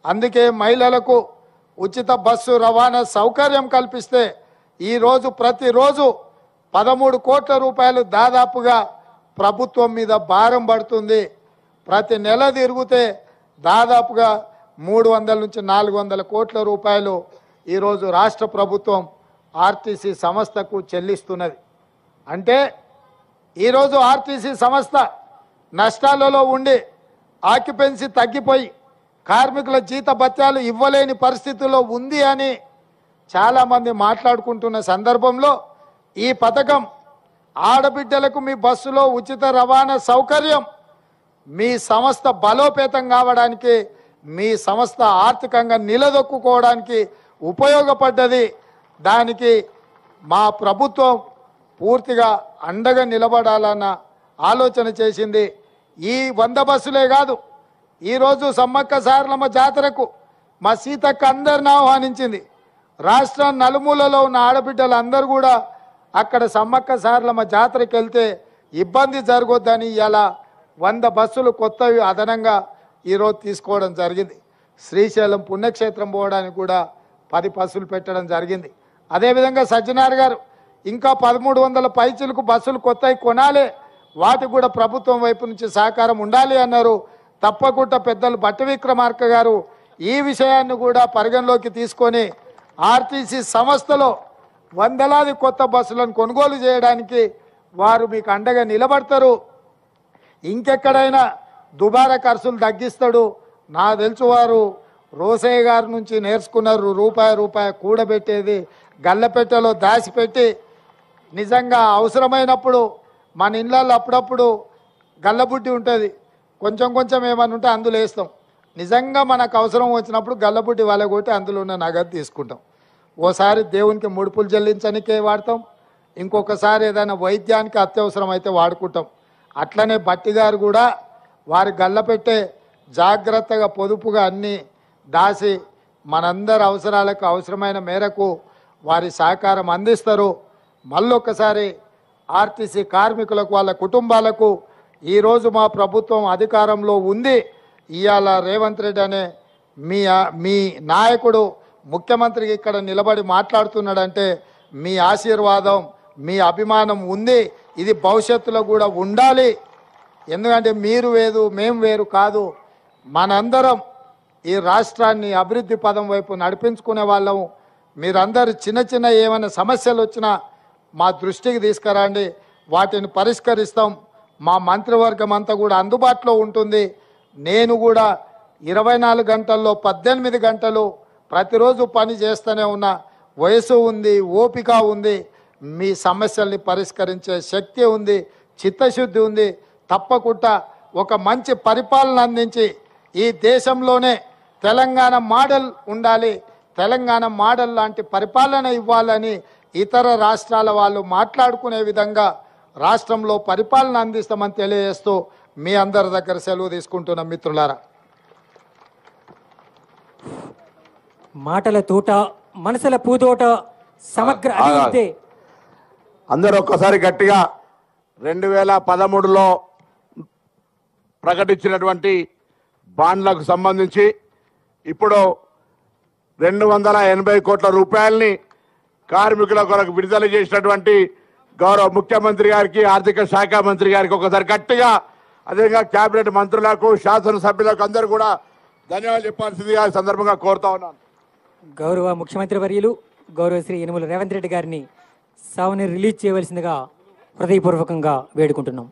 Speaker 6: అందుకే మహిళలకు ఉచిత బస్సు రవాణా సౌకర్యం కల్పిస్తే ఈరోజు ప్రతిరోజు 13 కోట్ల రూపాయలు దాదాపుగా ప్రభుత్వం మీద భారం పడుతుంది. ప్రతి నెల తిరిగితే దాదాపుగా 300 నుంచి 400 కోట్ల రూపాయలు ఈరోజు రాష్ట్ర ప్రభుత్వం ఆర్టీసీ సంస్థకు చెల్లిస్తున్నది. అంటే ఈరోజు ఆర్టీసీ సంస్థ నష్టాలలో ఉండి ఆక్యుపెన్సీ తగ్గిపోయి కార్మికుల జీత భత్యాలు ఇవ్వలేని పరిస్థితుల్లో ఉంది అని చాలామంది మాట్లాడుకుంటున్న సందర్భంలో ఈ పథకం ఆడబిడ్డలకు మీ బస్సులో ఉచిత రవాణా సౌకర్యం మీ సంస్థ బలోపేతం కావడానికి, మీ సంస్థ ఆర్థికంగా నిలదొక్కుకోవడానికి ఉపయోగపడ్డది. దానికి మా ప్రభుత్వం పూర్తిగా అండగా నిలబడాలన్న ఆలోచన చేసింది. ఈ 100 బస్సులే కాదు, ఈరోజు సమ్మక్క సారలమ్మ జాతరకు మా సీతక్క అందరిని ఆహ్వానించింది. రాష్ట్రం నలుమూలలో ఉన్న ఆడబిడ్డలు అందరూ కూడా అక్కడ సమ్మక్క సారలమ్మ జాతరకు వెళ్తే ఇబ్బంది జరగొద్దని ఇలా 100 బస్సులు కొత్తవి అదనంగా ఈరోజు తీసుకోవడం జరిగింది. శ్రీశైలం పుణ్యక్షేత్రం పోవడానికి కూడా 10 బస్సులు పెట్టడం జరిగింది. అదేవిధంగా సజ్జనార్ గారు ఇంకా 1300 పైచులకు బస్సులు కొత్తవి కొనాలి, వాటికి కూడా ప్రభుత్వం వైపు నుంచి సహకారం ఉండాలి అన్నారు. తప్పకుండా పెద్దలు బట్టి విక్రమార్క గారు ఈ విషయాన్ని కూడా పరిగణలోకి తీసుకొని ఆర్టీసీ సంస్థలో వందలాది కొత్త బస్సులను కొనుగోలు చేయడానికి వారు మీకు అండగా నిలబడతారు. ఇంకెక్కడైనా దుబారా ఖర్చులు తగ్గిస్తాడు. నా తెలుసు వారు రోసయ్య గారి నుంచి నేర్చుకున్నారు. రూపాయి కూడబెట్టేది గల్లపెట్టెలో దాచిపెట్టి నిజంగా అవసరమైనప్పుడు మన ఇళ్ళల్లో అప్పుడప్పుడు గల్లబుడ్డి ఉంటుంది, కొంచెం ఏమన్నా ఉంటే అందులో వేస్తాం. నిజంగా మనకు అవసరం వచ్చినప్పుడు గల్లబుడ్డి వలగొట్టి అందులో ఉన్న నగదు తీసుకుంటాం. ఓసారి దేవునికి ముడుపులు చెల్లించడానికే వాడతాం, ఇంకొకసారి ఏదైనా వైద్యానికి అత్యవసరం అయితే వాడుకుంటాం. అట్లనే బట్టి గారు కూడా వారి గల్లపెట్టే జాగ్రత్తగా పొదుపుగా అన్నీ దాసి మనందరి అవసరాలకు అవసరమైన మేరకు వారి సహకారం అందిస్తారు. మళ్ళొక్కసారి ఆర్టీసీ కార్మికులకు వాళ్ళ కుటుంబాలకు ఈరోజు మా ప్రభుత్వం అధికారంలో ఉంది. ఇవాళ రేవంత్ రెడ్డి అనే మీ నాయకుడు ముఖ్యమంత్రికి ఇక్కడ నిలబడి మాట్లాడుతున్నాడంటే మీ ఆశీర్వాదం, మీ అభిమానం ఉంది. ఇది భవిష్యత్తులో కూడా ఉండాలి. ఎందుకంటే మీరు వేరు మేము వేరు కాదు, మనందరం ఈ రాష్ట్రాన్ని అభివృద్ధి పదం వైపు నడిపించుకునే వాళ్ళం. మీరందరూ చిన్న ఏమైనా సమస్యలు వచ్చినా మా దృష్టికి తీసుకురండి, వాటిని పరిష్కరిస్తాం. మా మంత్రివర్గం అంతా కూడా అందుబాటులో ఉంటుంది. నేను కూడా 24 గంటల్లో 18 గంటలు ప్రతిరోజు పని చేస్తూనే ఉన్నా. వయసు ఉంది, ఓపిక ఉంది, మీ సమస్యల్ని పరిష్కరించే శక్తి ఉంది, చిత్తశుద్ధి ఉంది. తప్పకుండా ఒక మంచి పరిపాలన అందించి ఈ దేశంలోనే తెలంగాణ మోడల్ ఉండాలి, తెలంగాణ మోడల్ లాంటి పరిపాలన ఇవ్వాలని ఇతర రాష్ట్రాల వాళ్ళు మాట్లాడుకునే విధంగా రాష్ట్రంలో పరిపాలన అందిస్తామని తెలియజేస్తూ మీ అందరి దగ్గర సెలవు తీసుకుంటున్న మిత్రులారా.
Speaker 1: మాటల తూట మనసుల పూదోట సమగ్ర అభివృద్ధి.
Speaker 4: అందరూ ఒక్కసారి గట్టిగా 2013లో ప్రకటించినటువంటి బాండ్లకు సంబంధించి ఇప్పుడు 280 కోట్ల రూపాయల్ని కార్మికుల కొరకు విడుదల చేసినటువంటి గౌరవ ముఖ్యమంత్రి గారికి, ఆర్థిక శాఖ మంత్రి గారికి ఒకసారి గట్టిగా, అదేవిధంగా కేబినెట్ మంత్రులకు, శాసనసభ్యులకు అందరూ కూడా ధన్యవాదాలు చెప్పాల్సిందిగా ఈ సందర్భంగా కోరుతా ఉన్నాను.
Speaker 1: గౌరవ ముఖ్యమంత్రి వర్యులు గౌరవ శ్రీ యనమల రేవంత్ రెడ్డి గారిని సభని రిలీజ్ చేయవలసిందిగా హృదయపూర్వకంగా వేడుకుంటున్నాం.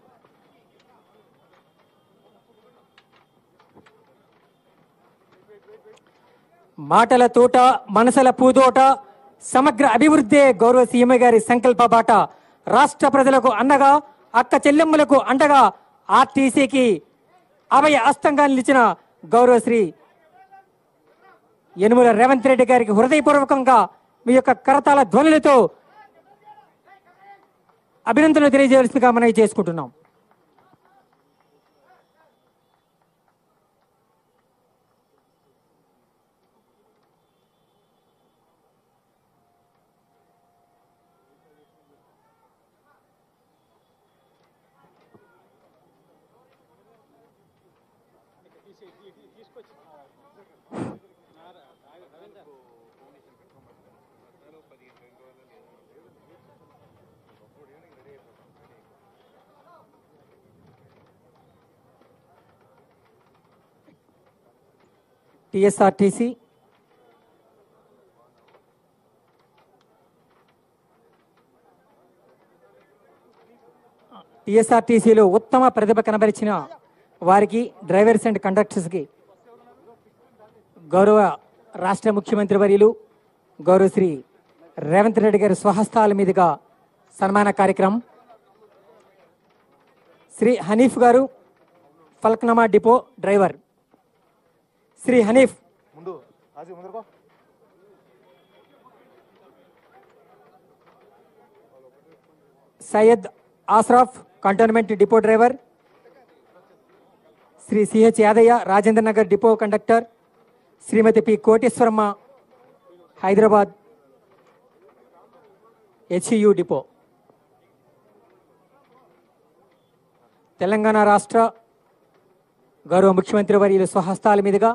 Speaker 1: మాటల తోట మనసుల పూదోట సమగ్ర అభివృద్ధి గౌరవ సీఎం గారి సంకల్ప బాట. రాష్ట్ర ప్రజలకు అండగా, అక్క చెల్లెమ్మలకు అండగా, ఆర్టీసీకి అభయ అస్తంగా నిలిచిన గౌరవ శ్రీ యనమల రేవంత్ రెడ్డి గారికి హృదయపూర్వకంగా మీ యొక్క కరతాల ధ్వనులతో అభినందనలు తెలియజేయాల్సిందిగా మనం చేసుకుంటున్నాం. టిఎస్ఆర్టీసీ టిఎస్ఆర్టీసీలో ఉత్తమ ప్రతిభ కనబరిచిన వారికి, డ్రైవర్స్ అండ్ కండక్టర్స్కి గౌరవ రాష్ట్ర ముఖ్యమంత్రి వర్యులు గౌరవ శ్రీ రేవంత్ రెడ్డి గారి స్వహస్తాల మీదుగా సన్మాన కార్యక్రమం. శ్రీ హనీఫ్ గారు, Falaknuma depot driver. Shri Hanif Syed Ashraf Cantonment depot driver. Shri CH Yadaiah Rajendra Nagar depot conductor. Shrimati P Koteswaramma Hyderabad HU depot. Telangana రాష్ట్ర గౌరవ ముఖ్యమంత్రి వర్యుల స్వహస్తాల మీదుగా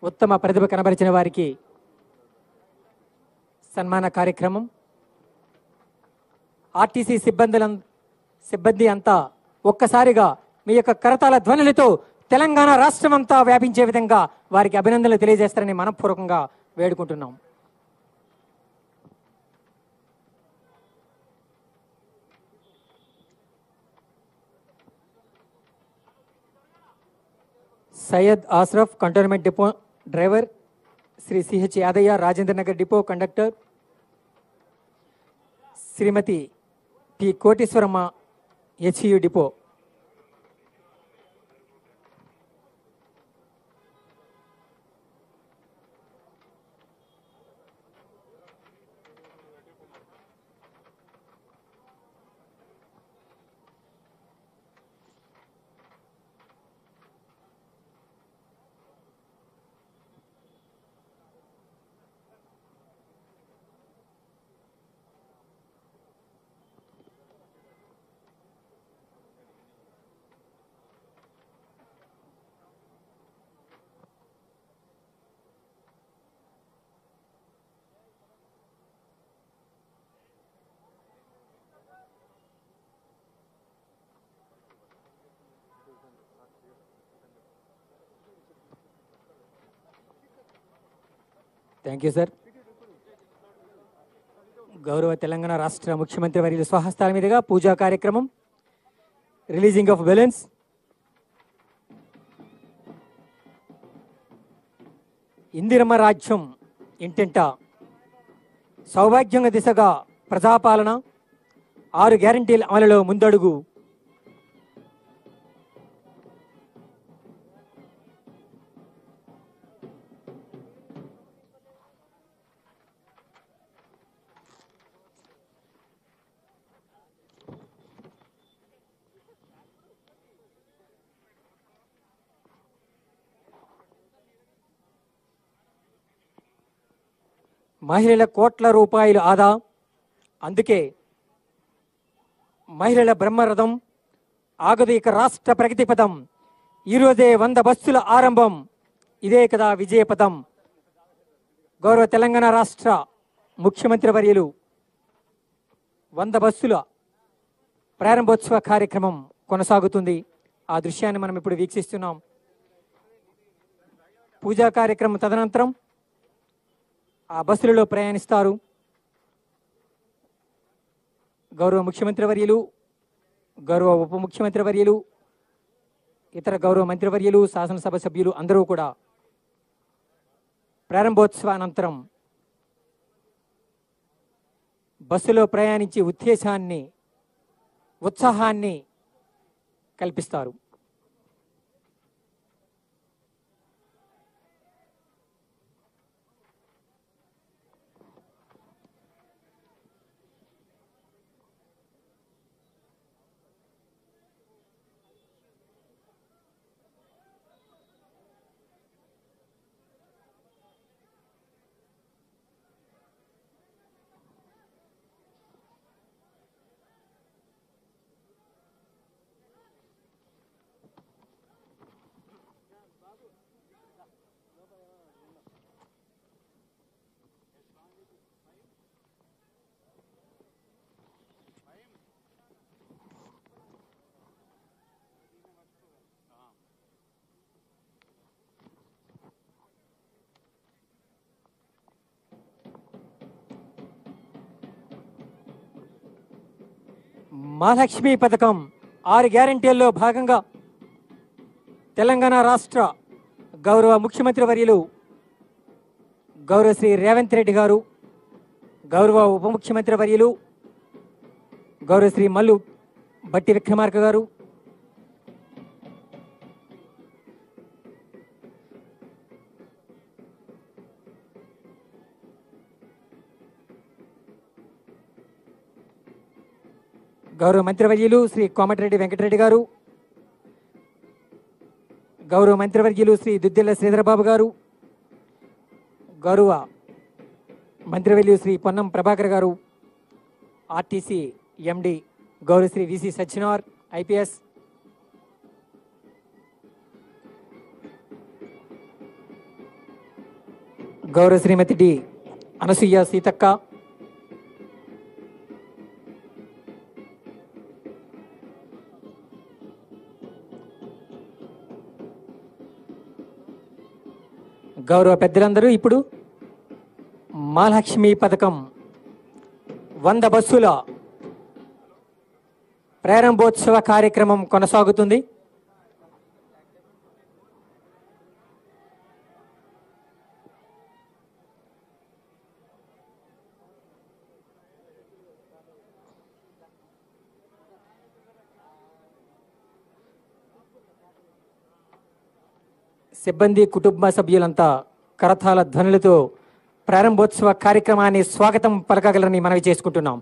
Speaker 1: ఉత్తమ ప్రతిభ కనబరిచిన వారికి సన్మాన కార్యక్రమం. ఆర్టీసీ సిబ్బంది అంతా ఒక్కసారిగా మీ యొక్క కరతాల ధ్వనులతో తెలంగాణ రాష్ట్రం అంతా వ్యాపించే విధంగా వారికి అభినందనలు తెలియజేస్తారని మనపూర్వకంగా వేడుకుంటున్నాం. Syed Ashraf Cantonment depot driver. Shri CH Yadaiah Rajendra Nagar depot conductor. Shrimati P Koteswaramma HU depot. Thank you sir. గౌరవ తెలంగాణ రాష్ట్ర ముఖ్యమంత్రి వర్యుల స్వహస్తాల మీదుగా పూజా కార్యక్రమం, రిలీజింగ్ ఆఫ్ బెలూన్స్. ఇందిరమ్మ రాజ్యం ఇంటింట సౌభాగ్యంగా దిశగా ప్రజాపాలన, 6 గ్యారంటీల అమలులో ముందడుగు. మహిళల కోట్ల రూపాయలు ఆదా. అందుకే మహిళల బ్రహ్మరథం ఆగదు ఇక రాష్ట్ర ప్రగతి పథం. ఈరోజే 100 బస్సుల ఆరంభం, ఇదే కదా విజయపథం. గౌరవ తెలంగాణ రాష్ట్ర ముఖ్యమంత్రి వర్యులు 100 బస్సుల ప్రారంభోత్సవ కార్యక్రమం కొనసాగుతుంది. ఆ దృశ్యాన్ని మనం ఇప్పుడు వీక్షిస్తున్నాం. పూజా కార్యక్రమం తదనంతరం ఆ బస్సులలో ప్రయాణిస్తారు. గౌరవ ముఖ్యమంత్రి వర్యులు, గౌరవ ఉప ముఖ్యమంత్రి వర్యులు, ఇతర గౌరవ మంత్రివర్యులు, శాసనసభ సభ్యులు అందరూ కూడా ప్రారంభోత్సవ అనంతరం బస్సులో ప్రయాణించి ఉత్సాహాన్ని కల్పిస్తారు. మహాలక్ష్మి పథకం 6 గ్యారంటీల్లో భాగంగా తెలంగాణ రాష్ట్ర గౌరవ ముఖ్యమంత్రి వర్యులు గౌరవ శ్రీ రేవంత్ రెడ్డి గారు, గౌరవ ఉప ముఖ్యమంత్రి వర్యులు గౌరవ శ్రీ మల్లు బట్టి విక్రమార్క గారు, గౌరవ మంత్రివర్యులు శ్రీ కోమటిరెడ్డి వెంకటరెడ్డి గారు, గౌరవ మంత్రివర్యులు శ్రీ దుద్దిల్ల శ్రీధరబాబు గారు, గౌరవ మంత్రివర్యులు శ్రీ పొన్నం ప్రభాకర్ గారు, ఆర్టీసీ ఎండి గౌరవ శ్రీ విసి సజ్జనార్ ఐపీఎస్, గౌరవ శ్రీమతి డి అనసూయ సీతక్క, గౌరవ పెద్దలందరూ ఇప్పుడు మహాలక్ష్మి పథకం 100 బస్సుల ప్రారంభోత్సవ కార్యక్రమం కొనసాగుతుంది. సిబ్బంది కుటుంబ సభ్యులంతా కరతాళ ధ్వనులతో ప్రారంభోత్సవ కార్యక్రమాన్ని స్వాగతం పలకగలరని మనవి చేసుకుంటున్నాం.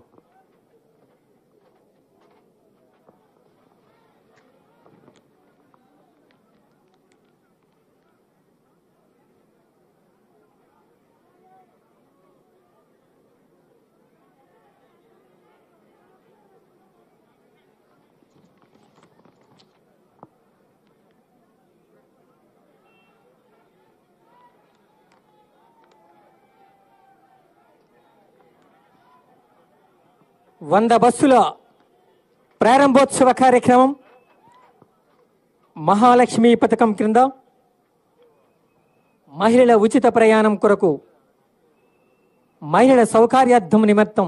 Speaker 1: వంద బస్సుల ప్రారంభోత్సవ కార్యక్రమం మహాలక్ష్మి పథకం క్రింద మహిళల ఉచిత ప్రయాణం కొరకు మహిళల సౌకర్యార్థం నిమిత్తం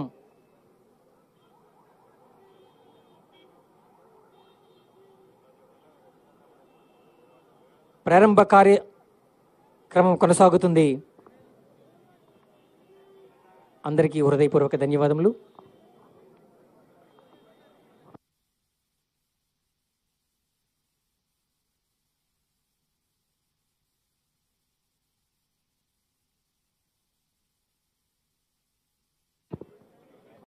Speaker 1: ప్రారంభ కార్యక్రమం కొనసాగుతుంది. అందరికీ హృదయపూర్వక ధన్యవాదములు.